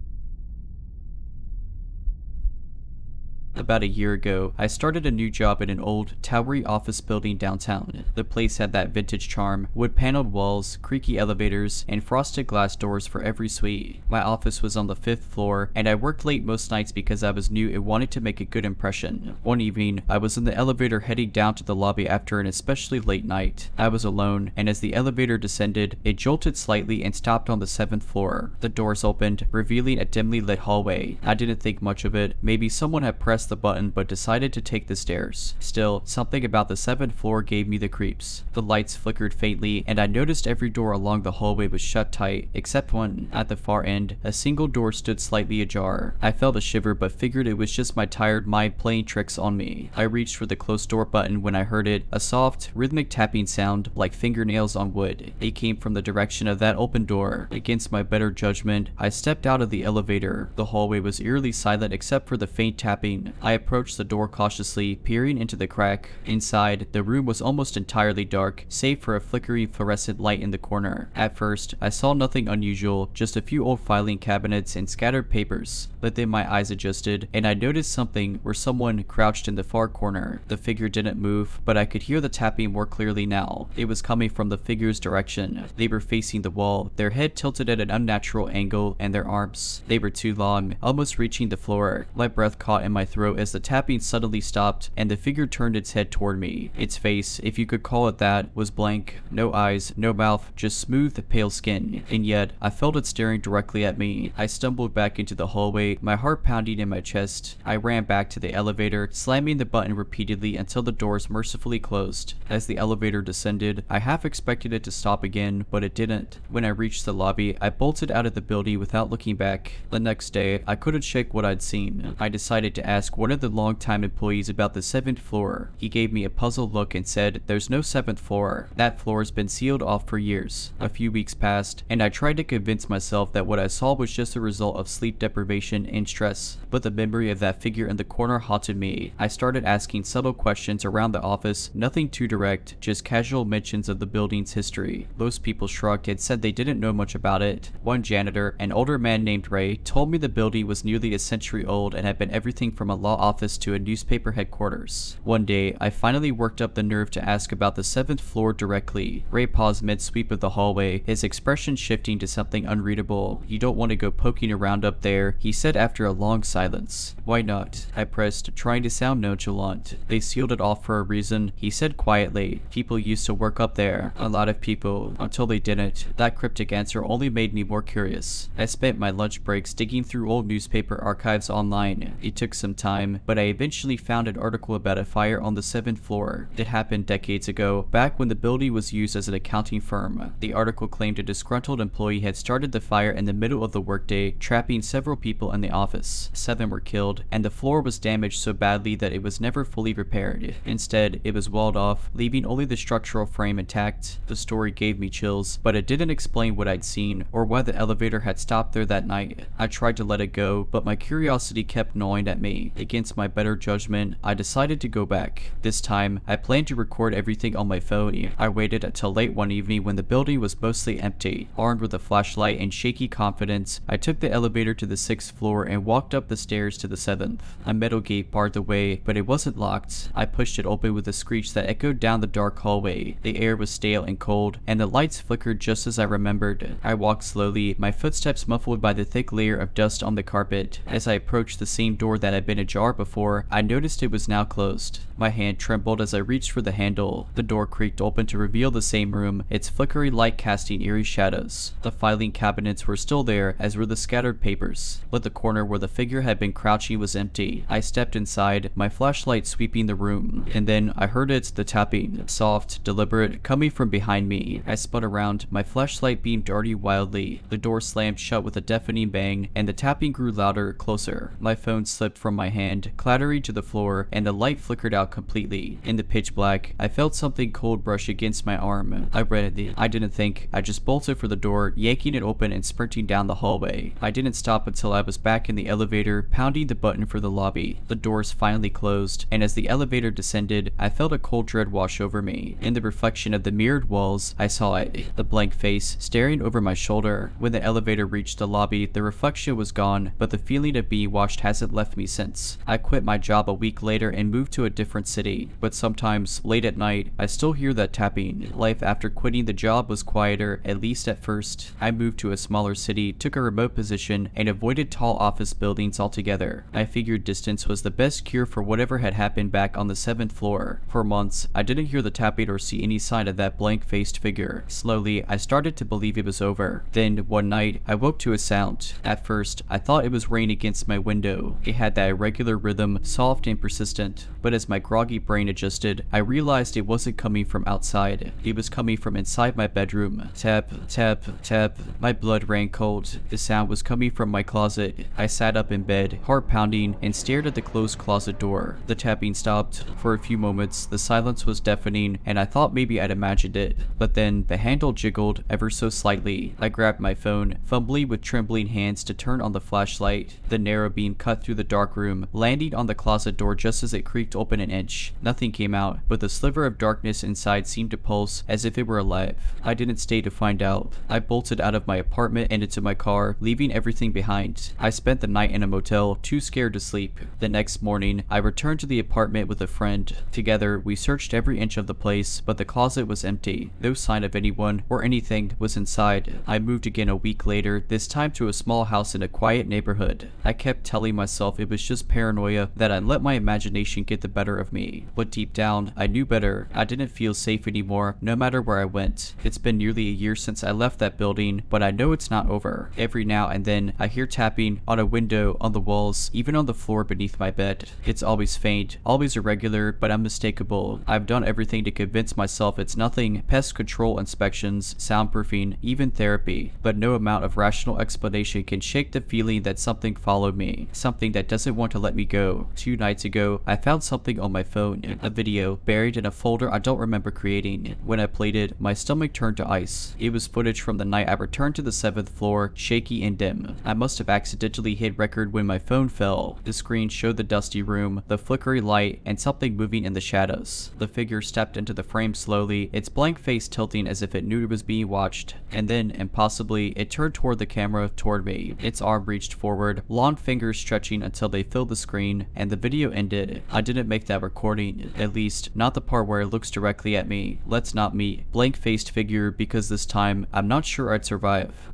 Speaker 1: About a year ago, I started a new job at an old, Towery office building downtown. The place had that vintage charm, wood-paneled walls, creaky elevators, and frosted glass doors for every suite. My office was on the 5th floor, and I worked late most nights because I was new and wanted to make a good impression. One evening, I was in the elevator heading down to the lobby after an especially late night. I was alone, and as the elevator descended, it jolted slightly and stopped on the 7th floor. The doors opened, revealing a dimly lit hallway. I didn't think much of it. Maybe someone had pressed the button but decided to take the stairs. Still, something about the 7th floor gave me the creeps. The lights flickered faintly, and I noticed every door along the hallway was shut tight, except one. At the far end, a single door stood slightly ajar. I felt a shiver but figured it was just my tired mind playing tricks on me. I reached for the close door button when I heard it, a soft, rhythmic tapping sound like fingernails on wood. It came from the direction of that open door. Against my better judgment, I stepped out of the elevator. The hallway was eerily silent except for the faint tapping. I approached the door cautiously, peering into the crack. Inside, the room was almost entirely dark, save for a flickering fluorescent light in the corner. At first, I saw nothing unusual, just a few old filing cabinets and scattered papers. But then my eyes adjusted, and I noticed something where someone crouched in the far corner. The figure didn't move, but I could hear the tapping more clearly now. It was coming from the figure's direction. They were facing the wall, their head tilted at an unnatural angle, and their arms. They were too long, almost reaching the floor. My breath caught in my throat as the tapping suddenly stopped, and the figure turned its head toward me. Its face, if you could call it that, was blank. No eyes, no mouth, just smooth, pale skin. And yet, I felt it staring directly at me. I stumbled back into the hallway, my heart pounding in my chest. I ran back to the elevator, slamming the button repeatedly until the doors mercifully closed. As the elevator descended, I half expected it to stop again, but it didn't. When I reached the lobby, I bolted out of the building without looking back. The next day, I couldn't shake what I'd seen. I decided to ask one of the longtime employees about the 7th floor. He gave me a puzzled look and said, "There's no 7th floor. That floor has been sealed off for years." A few weeks passed, and I tried to convince myself that what I saw was just a result of sleep deprivation and stress. But the memory of that figure in the corner haunted me. I started asking subtle questions around the office, nothing too direct, just casual mentions of the building's history. Most people shrugged and said they didn't know much about it. One janitor, an older man named Ray, told me the building was nearly a century old and had been everything from a law office to a newspaper headquarters. One day, I finally worked up the nerve to ask about the 7th floor directly. Ray paused mid-sweep of the hallway, his expression shifting to something unreadable. "You don't want to go poking around up there," he said after a long silence. "Why not?" I pressed, trying to sound nonchalant. "They sealed it off for a reason," he said quietly. "People used to work up there. A lot of people, until they didn't." That cryptic answer only made me more curious. I spent my lunch breaks digging through old newspaper archives online. It took some time, but I eventually found an article about a fire on the 7th floor. It happened decades ago, back when the building was used as an accounting firm. The article claimed a disgruntled employee had started the fire in the middle of the workday, trapping several people in the office. 7 were killed, and the floor was damaged so badly that it was never fully repaired. Instead, it was walled off, leaving only the structural frame intact. The story gave me chills, but it didn't explain what I'd seen, or why the elevator had stopped there that night. I tried to let it go, but my curiosity kept gnawing at me. Against my better judgment, I decided to go back. This time, I planned to record everything on my phone. I waited until late one evening when the building was mostly empty. Armed with a flashlight and shaky confidence, I took the elevator to the 6th floor and walked up the stairs to the 7th. A metal gate barred the way, but it wasn't locked. I pushed it open with a screech that echoed down the dark hallway. The air was stale and cold, and the lights flickered just as I remembered. I walked slowly, my footsteps muffled by the thick layer of dust on the carpet. As I approached the same door that had been ajar before, I noticed it was now closed. My hand trembled as I reached for the handle. The door creaked open to reveal the same room, its flickering light casting eerie shadows. The filing cabinets were still there, as were the scattered papers, but the corner where the figure had been crouching was empty. I stepped inside, my flashlight sweeping the room, and then I heard the tapping, soft, deliberate, coming from behind me. I spun around, my flashlight beamed darting wildly. The door slammed shut with a deafening bang, and the tapping grew louder, closer. My phone slipped from my hand, clattering to the floor, and the light flickered out completely. In the pitch black, I felt something cold brush against my arm. I read it. I didn't think. I just bolted for the door, yanking it open and sprinting down the hallway. I didn't stop until I was back in the elevator, pounding the button for the lobby. The doors finally closed, and as the elevator descended, I felt a cold dread wash over me. In the reflection of the mirrored walls, I saw it, the blank face, staring over my shoulder. When the elevator reached the lobby, the reflection was gone, but the feeling of being watched hasn't left me since. I quit my job a week later and moved to a different city, but sometimes, late at night, I still hear that tapping. Life after quitting the job was quieter, at least at first. I moved to a smaller city, took a remote position, and avoided tall office buildings altogether. I figured distance was the best cure for whatever had happened back on the 7th floor. For months, I didn't hear the tapping or see any sign of that blank-faced figure. Slowly, I started to believe it was over. Then, one night, I woke to a sound. At first, I thought it was rain against my window. It had that irregular irregular rhythm, soft and persistent. But as my groggy brain adjusted, I realized it wasn't coming from outside. It was coming from inside my bedroom. Tap, tap, tap. My blood ran cold. The sound was coming from my closet. I sat up in bed, heart pounding, and stared at the closed closet door. The tapping stopped. For a few moments, the silence was deafening, and I thought maybe I'd imagined it. But then, the handle jiggled ever so slightly. I grabbed my phone, fumbling with trembling hands to turn on the flashlight. The narrow beam cut through the dark room, landing on the closet door just as it creaked open an inch. Nothing came out, but the sliver of darkness inside seemed to pulse as if it were alive. I didn't stay to find out. I bolted out of my apartment and into my car, leaving everything behind. I spent the night in a motel, too scared to sleep. The next morning, I returned to the apartment with a friend. Together, we searched every inch of the place, but the closet was empty. No sign of anyone or anything was inside. I moved again a week later, this time to a small house in a quiet neighborhood. I kept telling myself it was just paranoia, that I'd let my imagination get the better of me. But deep down, I knew better. I didn't feel safe anymore, no matter where I went. It's been nearly a year since I left that building, but I know it's not over. Every now and then, I hear tapping on a window, on the walls, even on the floor beneath my bed. It's always faint, always irregular, but unmistakable. I've done everything to convince myself it's nothing: pest control inspections, soundproofing, even therapy. But no amount of rational explanation can shake the feeling that something followed me, something that doesn't want to let me go. 2 nights ago, I found something on my phone, a video buried in a folder I don't remember creating. When I played it, my stomach turned to ice. It was footage from the night I returned to the 7th floor, shaky and dim. I must have accidentally hit record when my phone fell. The screen showed the dusty room, the flickering light, and something moving in the shadows. The figure stepped into the frame slowly, its blank face tilting as if it knew it was being watched. And then, impossibly, it turned toward the camera, toward me. Its arm reached forward, long fingers stretching until they filled the screen, and the video ended. I didn't make that recording, at least, not the part where it looks directly at me. Let's not meet. Blank-faced figure, because this time, I'm not sure I'd survive.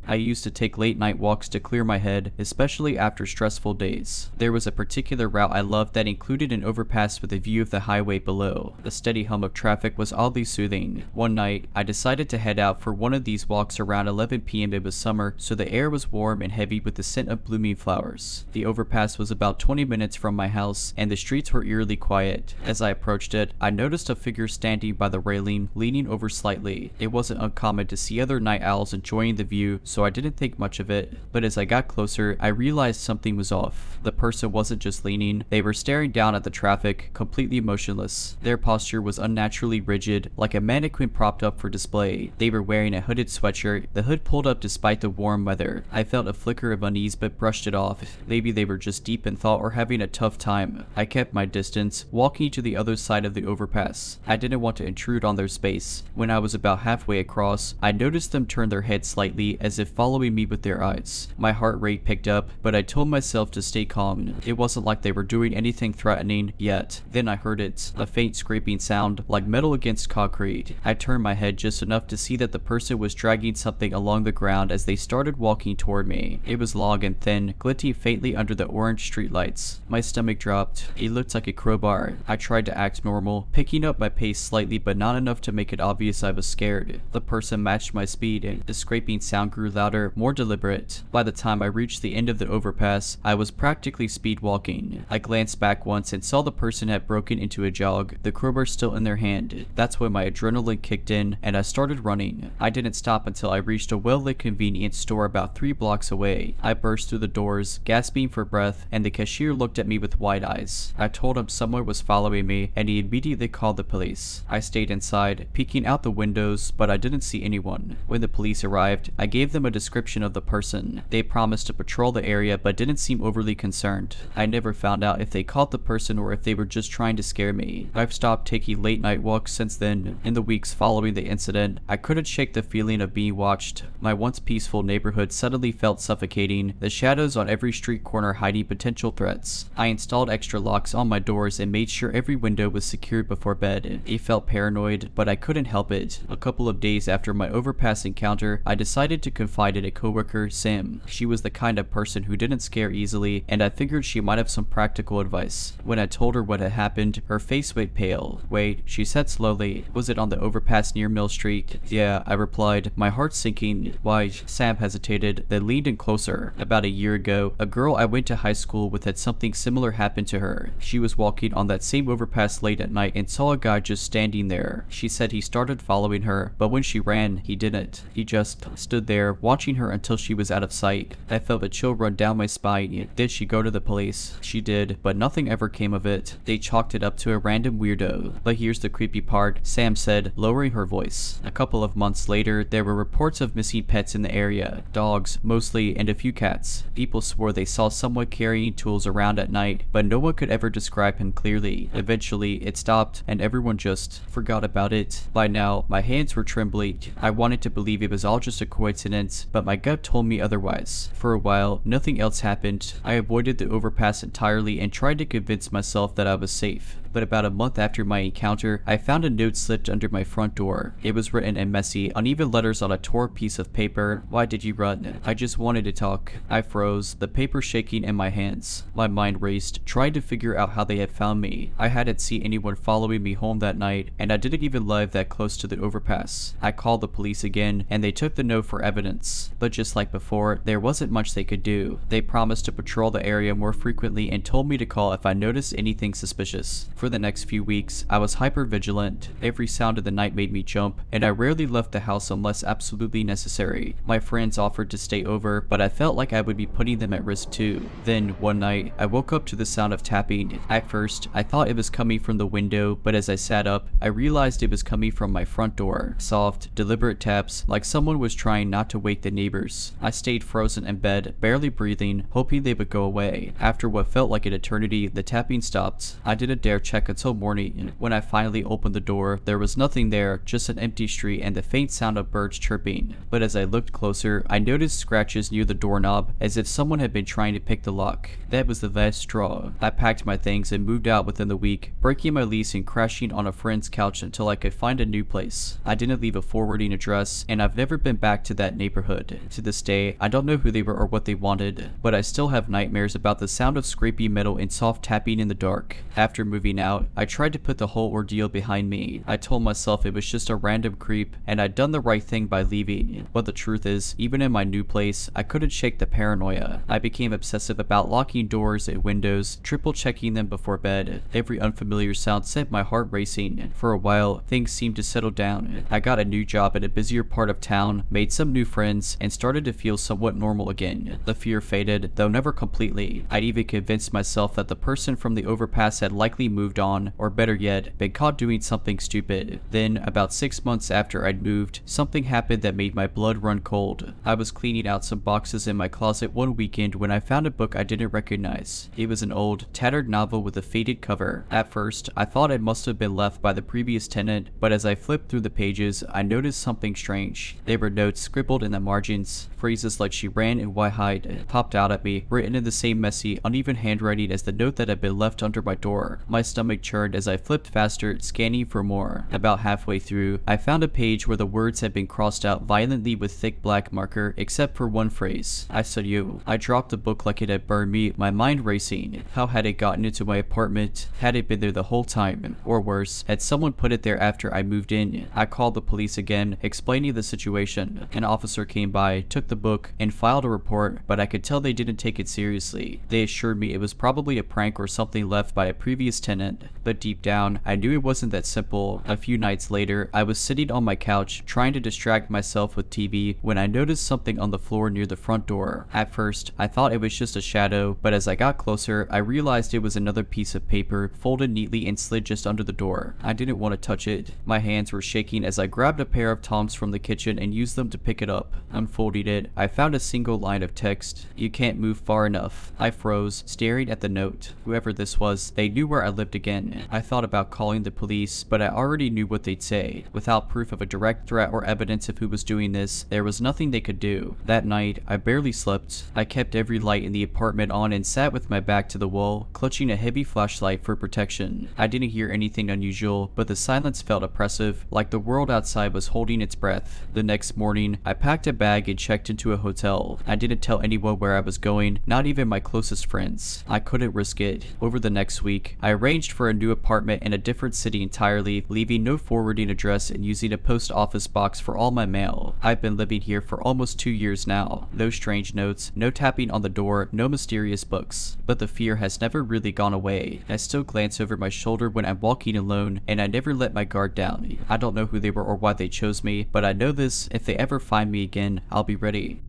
Speaker 1: I used to take late night walks to clear my head, especially after stressful days. There was a particular route I loved that included an overpass with a view of the highway below. The steady hum of traffic was oddly soothing. One night, I decided to head out for one of these walks around 11 p.m. It was summer, so the air was warm and heavy with the scent of blooming flowers. The overpass was about 20 minutes from my house, and the streets were eerily quiet. As I approached it, I noticed a figure standing by the railing, leaning over slightly. It wasn't uncommon to see other night owls enjoying the view, so I didn't think much of it, but as I got closer, I realized something was off. The person wasn't just leaning, they were staring down at the traffic, completely motionless. Their posture was unnaturally rigid, like a mannequin propped up for display. They were wearing a hooded sweatshirt, the hood pulled up despite the warm weather. I felt a flicker of unease but brushed it off. Maybe they were just deep in thought or having a tough time. I kept my distance, walking to the other side of the overpass. I didn't want to intrude on their space. When I was about halfway across, I noticed them turn their head slightly as if following me with their eyes. My heart rate picked up, but I told myself to stay calm. It wasn't like they were doing anything threatening yet. Then I heard it, a faint scraping sound, like metal against concrete. I turned my head just enough to see that the person was dragging something along the ground as they started walking toward me. It was long and thin, glinting faintly under the orange streetlights. My stomach dropped. It looked like a crowbar. I tried to act normal, picking up my pace slightly but not enough to make it obvious I was scared. The person matched my speed, and the scraping sound grew louder, more deliberate. By the time I reached the end of the overpass, I was practically speed walking. I glanced back once and saw the person had broken into a jog, the crowbar still in their hand. That's when my adrenaline kicked in, and I started running. I didn't stop until I reached a well-lit convenience store about 3 blocks away. I burst through the doors, gasping for breath, and the cashier looked at me with wide eyes. I told him someone was following me, and he immediately called the police. I stayed inside, peeking out the windows, but I didn't see anyone. When the police arrived, I gave them a description of the person. They promised to patrol the area but didn't seem overly concerned. I never found out if they caught the person or if they were just trying to scare me. I've stopped taking late night walks since then. In the weeks following the incident, I couldn't shake the feeling of being watched. My once peaceful neighborhood suddenly felt suffocating, the shadows on every street corner hiding potential threats. I installed extra locks on my doors and made sure every window was secured before bed. It felt paranoid, but I couldn't help it. A couple of days after my overpass encounter, I decided to confront confide in a coworker, Sam. She was the kind of person who didn't scare easily, and I figured she might have some practical advice. When I told her what had happened, her face went pale. Wait, she said slowly, was it on the overpass near Mill Street? Yeah, I replied, my heart sinking. Why? Sam hesitated, then leaned in closer. About a year ago, a girl I went to high school with had something similar happen to her. She was walking on that same overpass late at night and saw a guy just standing there. She said he started following her, but when she ran, he didn't. He just stood there, watching her until she was out of sight. I felt a chill run down my spine. Did she go to the police? She did, but nothing ever came of it. They chalked it up to a random weirdo. But here's the creepy part, Sam said, lowering her voice. A couple of months later, there were reports of missing pets in the area. Dogs, mostly, and a few cats. People swore they saw someone carrying tools around at night, but no one could ever describe him clearly. Eventually, it stopped, and everyone just forgot about it. By now, my hands were trembling. I wanted to believe it was all just a coincidence, but my gut told me otherwise. For a while, nothing else happened. I avoided the overpass entirely and tried to convince myself that I was safe. But about a month after my encounter, I found a note slipped under my front door. It was written in messy, uneven letters on a torn piece of paper. Why did you run? I just wanted to talk. I froze, the paper shaking in my hands. My mind raced, trying to figure out how they had found me. I hadn't seen anyone following me home that night, and I didn't even live that close to the overpass. I called the police again, and they took the note for evidence. But just like before, there wasn't much they could do. They promised to patrol the area more frequently and told me to call if I noticed anything suspicious. For the next few weeks, I was hyper-vigilant. Every sound of the night made me jump, and I rarely left the house unless absolutely necessary. My friends offered to stay over, but I felt like I would be putting them at risk too. Then, one night, I woke up to the sound of tapping. At first, I thought it was coming from the window, but as I sat up, I realized it was coming from my front door. Soft, deliberate taps, like someone was trying not to wake the neighbors. I stayed frozen in bed, barely breathing, hoping they would go away. After what felt like an eternity, the tapping stopped. I didn't dare check until morning. When I finally opened the door, there was nothing there, just an empty street and the faint sound of birds chirping. But as I looked closer, I noticed scratches near the doorknob, as if someone had been trying to pick the lock. That was the last straw. I packed my things and moved out within the week, breaking my lease and crashing on a friend's couch until I could find a new place. I didn't leave a forwarding address, and I've never been back to that neighborhood. To this day, I don't know who they were or what they wanted, but I still have nightmares about the sound of scrapey metal and soft tapping in the dark. After moving out, I tried to put the whole ordeal behind me. I told myself it was just a random creep, and I'd done the right thing by leaving. But the truth is, even in my new place, I couldn't shake the paranoia. I became obsessive about locking doors and windows, triple checking them before bed. Every unfamiliar sound sent my heart racing. For a while, things seemed to settle down. I got a new job at a busier part of town, made some new friends, and started to feel somewhat normal again. The fear faded, though never completely. I'd even convinced myself that the person from the overpass had likely moved on, or better yet, been caught doing something stupid. Then, about 6 months after I'd moved, something happened that made my blood run cold. I was cleaning out some boxes in my closet one weekend when I found a book I didn't recognize. It was an old, tattered novel with a faded cover. At first, I thought it must have been left by the previous tenant, but as I flipped through the pages, I noticed something strange. There were notes scribbled in the margins. Phrases like "she ran and why hide" popped out at me, written in the same messy, uneven handwriting as the note that had been left under my door. My stomach churned as I flipped faster, scanning for more. About halfway through, I found a page where the words had been crossed out violently with thick black marker, except for one phrase. I said you. I dropped the book like it had burned me, my mind racing. How had it gotten into my apartment? Had it been there the whole time? Or worse, had someone put it there after I moved in? I called the police again, explaining the situation. An officer came by, took the book, and filed a report, but I could tell they didn't take it seriously. They assured me it was probably a prank or something left by a previous tenant, but deep down, I knew it wasn't that simple. A few nights later, I was sitting on my couch, trying to distract myself with TV, when I noticed something on the floor near the front door. At first, I thought it was just a shadow, but as I got closer, I realized it was another piece of paper, folded neatly and slid just under the door. I didn't want to touch it. My hands were shaking as I grabbed a pair of tongs from the kitchen and used them to pick it up. Unfolding it, I found a single line of text. "You can't move far enough." I froze, staring at the note. Whoever this was, they knew where I lived again. I thought about calling the police, but I already knew what they'd say. Without proof of a direct threat or evidence of who was doing this, there was nothing they could do. That night, I barely slept. I kept every light in the apartment on and sat with my back to the wall, clutching a heavy flashlight for protection. I didn't hear anything unusual, but the silence felt oppressive, like the world outside was holding its breath. The next morning, I packed a bag and checked into a hotel. I didn't tell anyone where I was going, not even my closest friends. I couldn't risk it. Over the next week, I arranged for a new apartment in a different city entirely, leaving no forwarding address and using a post office box for all my mail. I've been living here for almost 2 years now. No strange notes, no tapping on the door, no mysterious books. But the fear has never really gone away. I still glance over my shoulder when I'm walking alone, and I never let my guard down. I don't know who they were or why they chose me, but I know this: if they ever find me again, I'll be ready.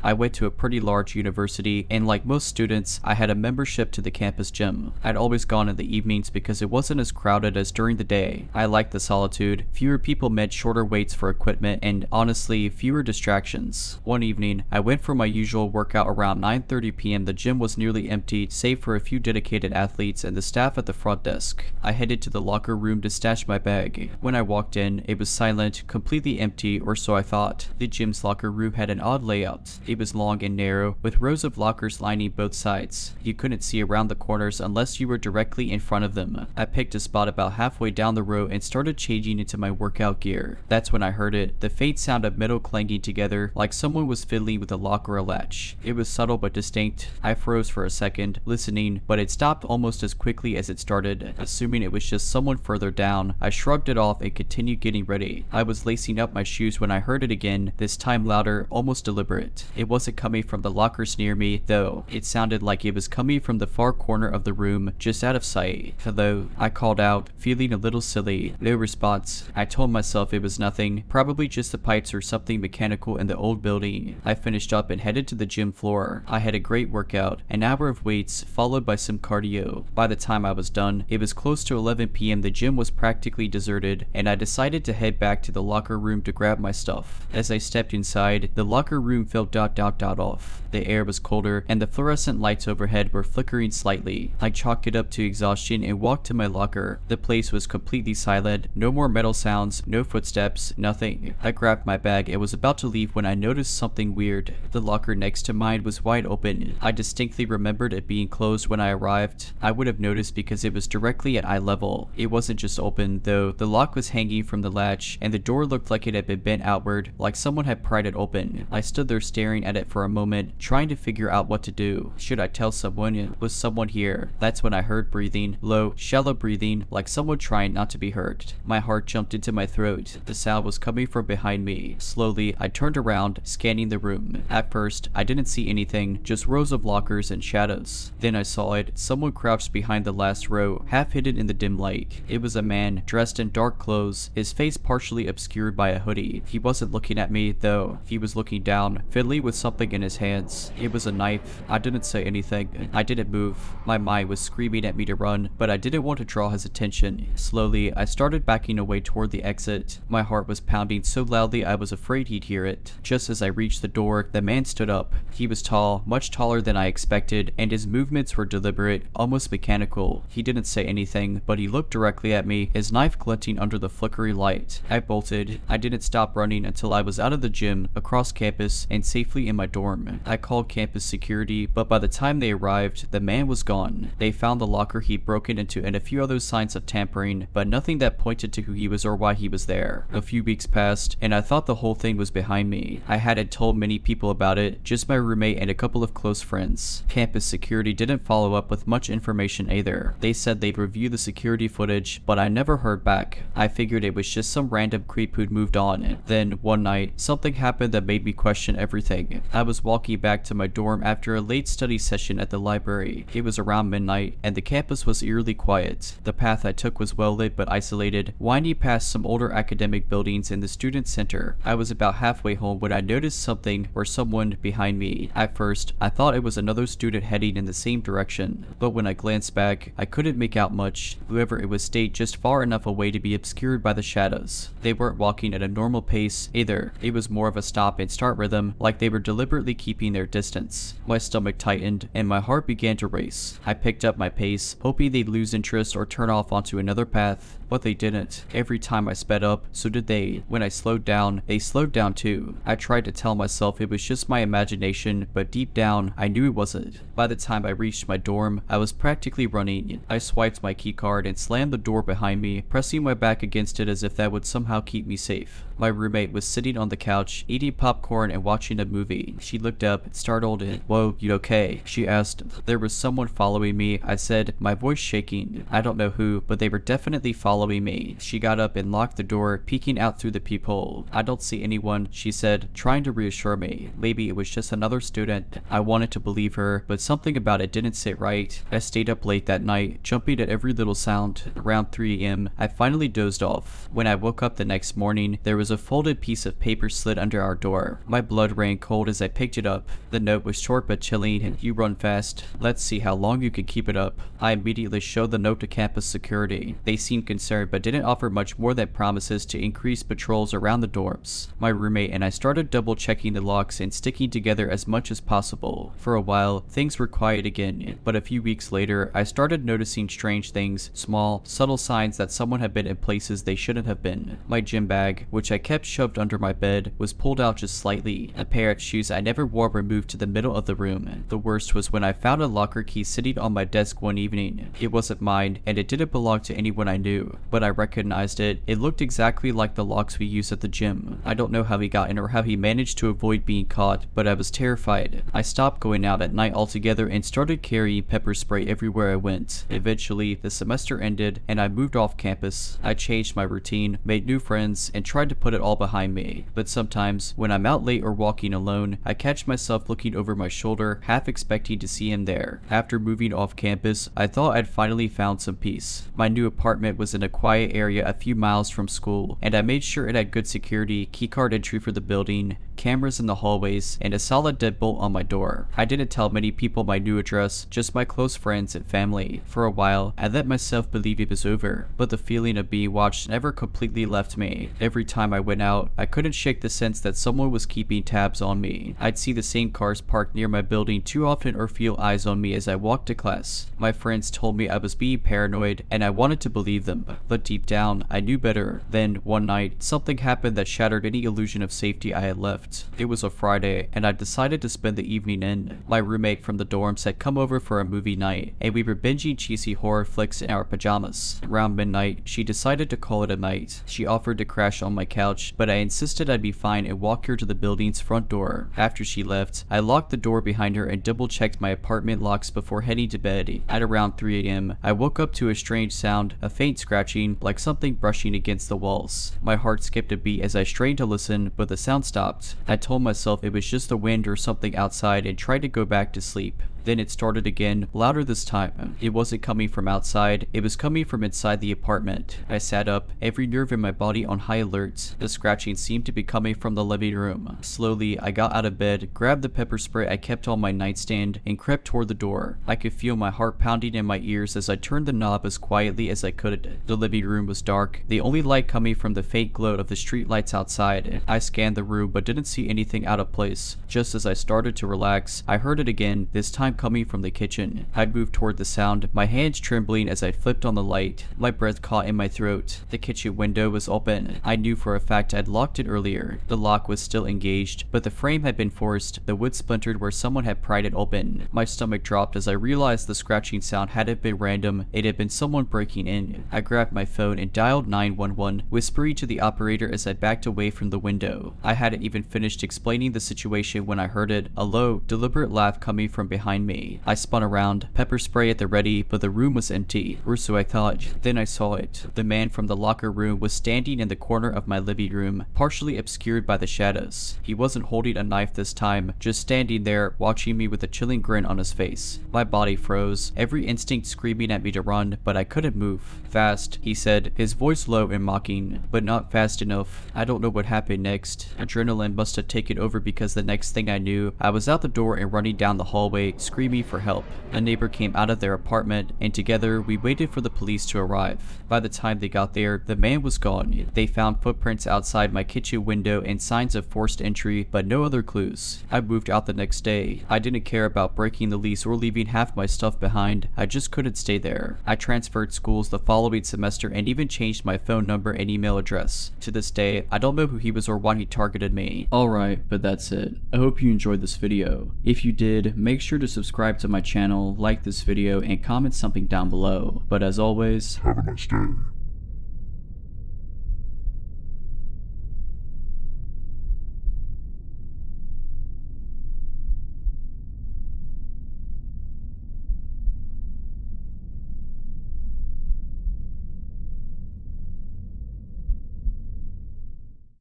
Speaker 1: I went to a pretty large university, and like most students, I had a membership to the campus gym. I'd always gone in the evenings because it wasn't as crowded as during the day. I liked the solitude. Fewer people meant shorter waits for equipment, and honestly, fewer distractions. One evening, I went for my usual workout around 9:30 p.m. The gym was nearly empty, save for a few dedicated athletes and the staff at the front desk. I headed to the locker room to stash my bag. When I walked in, it was silent, completely empty, or so I thought. The gym's locker room had an odd layout. It was long and narrow, with rows of lockers lining both sides. You couldn't see around the corners unless you were directly in front of them. I picked a spot about halfway down the row and started changing into my workout gear. That's when I heard it, the faint sound of metal clanging together, like someone was fiddling with a lock or a latch. It was subtle but distinct. I froze for a second, listening, but it stopped almost as quickly as it started. Assuming it was just someone further down, I shrugged it off and continued getting ready. I was lacing up my shoes when I heard it again, this time louder, almost deliberate. It wasn't coming from the lockers near me, though. It sounded like it was coming from the far corner of the room, just out of sight. "Hello?" I called out, feeling a little silly. No response. I told myself it was nothing, probably just the pipes or something mechanical in the old building. I finished up and headed to the gym floor. I had a great workout, an hour of weights, followed by some cardio. By the time I was done, it was close to 11 p.m. The gym was practically deserted, and I decided to head back to the locker room to grab my stuff. As I stepped inside, the locker room felt off. The air was colder, and the fluorescent lights overhead were flickering slightly. I chalked it up to exhaustion and walked to my locker. The place was completely silent. No more metal sounds, no footsteps, nothing. I grabbed my bag and was about to leave when I noticed something weird. The locker next to mine was wide open. I distinctly remembered it being closed when I arrived. I would have noticed because it was directly at eye level. It wasn't just open, though. The lock was hanging from the latch, and the door looked like it had been bent outward, like someone had pried it open. I stood there staring at it for a moment, trying to figure out what to do. Should I tell someone? Was someone here? That's when I heard breathing, low, shallow breathing, like someone trying not to be hurt. My heart jumped into my throat. The sound was coming from behind me. Slowly, I turned around, scanning the room. At first, I didn't see anything, just rows of lockers and shadows. Then I saw it. Someone crouched behind the last row, half hidden in the dim light. It was a man, dressed in dark clothes, his face partially obscured by a hoodie. He wasn't looking at me, though. He was looking down, fiddling with something in his hands. It was a knife. I didn't say anything. I didn't move. My mind was screaming at me to run, but I didn't want to draw his attention. Slowly, I started backing away toward the exit. My heart was pounding so loudly I was afraid he'd hear it. Just as I reached the door, the man stood up. He was tall, much taller than I expected, and his movements were deliberate, almost mechanical. He didn't say anything, but he looked directly at me, his knife glinting under the flickering light. I bolted. I didn't stop running until I was out of the gym, across campus, and safely in my dorm. I called campus security, but by the time they arrived, the man was gone. They found the locker he'd broken into and a few other signs of tampering, but nothing that pointed to who he was or why he was there. A few weeks passed, and I thought the whole thing was behind me. I hadn't told many people about it, just my roommate and a couple of close friends. Campus security didn't follow up with much information either. They said they'd review the security footage, but I never heard back. I figured it was just some random creep who'd moved on. Then, one night, something happened that made me question everything. I was walking back to my dorm after a late study session at the library. It was around midnight, and the campus was eerily quiet. The path I took was well lit but isolated, winding past some older academic buildings in the student center. I was about halfway home when I noticed something or someone behind me. At first, I thought it was another student heading in the same direction, but when I glanced back, I couldn't make out much. Whoever it was stayed just far enough away to be obscured by the shadows. They weren't walking at a normal pace either. It was more of a stop and start rhythm, like they were deliberately keeping their their distance. My stomach tightened and my heart began to race. I picked up my pace, hoping they'd lose interest or turn off onto another path. But they didn't. Every time I sped up, so did they. When I slowed down, they slowed down too. I tried to tell myself it was just my imagination, but deep down, I knew it wasn't. By the time I reached my dorm, I was practically running. I swiped my keycard and slammed the door behind me, pressing my back against it as if that would somehow keep me safe. My roommate was sitting on the couch, eating popcorn and watching a movie. She looked up, startled, and, "Whoa, you okay?" She asked. There was someone following me, I said, my voice shaking. I don't know who, but they were definitely following me. She got up and locked the door, peeking out through the peephole. "I don't see anyone," she said, trying to reassure me. Maybe it was just another student. I wanted to believe her, but something about it didn't sit right. I stayed up late that night, jumping at every little sound. Around 3 a.m., I finally dozed off. When I woke up the next morning, there was a folded piece of paper slid under our door. My blood ran cold as I picked it up. The note was short but chilling, and "You run fast. Let's see how long you can keep it up." I immediately showed the note to campus security. They seemed concerned but didn't offer much more than promises to increase patrols around the dorms. My roommate and I started double checking the locks and sticking together as much as possible. For a while, things were quiet again, but a few weeks later, I started noticing strange things, small, subtle signs that someone had been in places they shouldn't have been. My gym bag, which I kept shoved under my bed, was pulled out just slightly. A pair of shoes I never wore were moved to the middle of the room. The worst was when I found a locker key sitting on my desk one evening. It wasn't mine, and it didn't belong to anyone I knew, but I recognized it. It looked exactly like the locks we use at the gym. I don't know how he got in or how he managed to avoid being caught, but I was terrified. I stopped going out at night altogether and started carrying pepper spray everywhere I went. Eventually, the semester ended and I moved off campus. I changed my routine, made new friends, and tried to put it all behind me. But sometimes, when I'm out late or walking alone, I catch myself looking over my shoulder, half expecting to see him there. After moving off campus, I thought I'd finally found some peace. My new apartment was in a quiet area a few miles from school, and I made sure it had good security, keycard entry for the building, cameras in the hallways, and a solid deadbolt on my door. I didn't tell many people my new address, just my close friends and family. For a while, I let myself believe it was over, but the feeling of being watched never completely left me. Every time I went out, I couldn't shake the sense that someone was keeping tabs on me. I'd see the same cars parked near my building too often or feel eyes on me as I walked to class. My friends told me I was being paranoid, and I wanted to believe them, but deep down, I knew better. Then, one night, something happened that shattered any illusion of safety I had left. It was a Friday, and I decided to spend the evening in. My roommate from the dorms had come over for a movie night, and we were binging cheesy horror flicks in our pajamas. Around midnight, she decided to call it a night. She offered to crash on my couch, but I insisted I'd be fine and walk her to the building's front door. After she left, I locked the door behind her and double-checked my apartment locks before heading to bed. At around 3 a.m., I woke up to a strange sound, a faint scratching, like something brushing against the walls. My heart skipped a beat as I strained to listen, but the sound stopped. I told myself it was just the wind or something outside and tried to go back to sleep. Then it started again, louder this time. It wasn't coming from outside, it was coming from inside the apartment. I sat up, every nerve in my body on high alert. The scratching seemed to be coming from the living room. Slowly, I got out of bed, grabbed the pepper spray I kept on my nightstand, and crept toward the door. I could feel my heart pounding in my ears as I turned the knob as quietly as I could. The living room was dark, the only light coming from the faint glow of the street lights outside. I scanned the room but didn't see anything out of place. Just as I started to relax, I heard it again, this time coming from the kitchen. I moved toward the sound, my hands trembling as I flipped on the light. My breath caught in my throat. The kitchen window was open. I knew for a fact I'd locked it earlier. The lock was still engaged, but the frame had been forced, the wood splintered where someone had pried it open. My stomach dropped as I realized the scratching sound hadn't been random, it had been someone breaking in. I grabbed my phone and dialed 911, whispering to the operator as I backed away from the window. I hadn't even finished explaining the situation when I heard it, a low, deliberate laugh coming from behind me. I spun around, pepper spray at the ready, but the room was empty, or so I thought. Then I saw it. The man from the locker room was standing in the corner of my living room, partially obscured by the shadows. He wasn't holding a knife this time, just standing there, watching me with a chilling grin on his face. My body froze, every instinct screaming at me to run, but I couldn't move. "Fast," he said, his voice low and mocking, but not fast enough. I don't know what happened next. Adrenaline must have taken over because the next thing I knew, I was out the door and running down the hallway, screaming for help. A neighbor came out of their apartment, and together we waited for the police to arrive. By the time they got there, the man was gone. They found footprints outside my kitchen window and signs of forced entry, but no other clues. I moved out the next day. I didn't care about breaking the lease or leaving half my stuff behind. I just couldn't stay there. I transferred schools the following semester and even changed my phone number and email address. To this day, I don't know who he was or why he targeted me. Alright, but that's it. I hope you enjoyed this video. If you did, make sure to subscribe to my channel, like this video, and comment something down below. But as always,
Speaker 2: Have a nice day.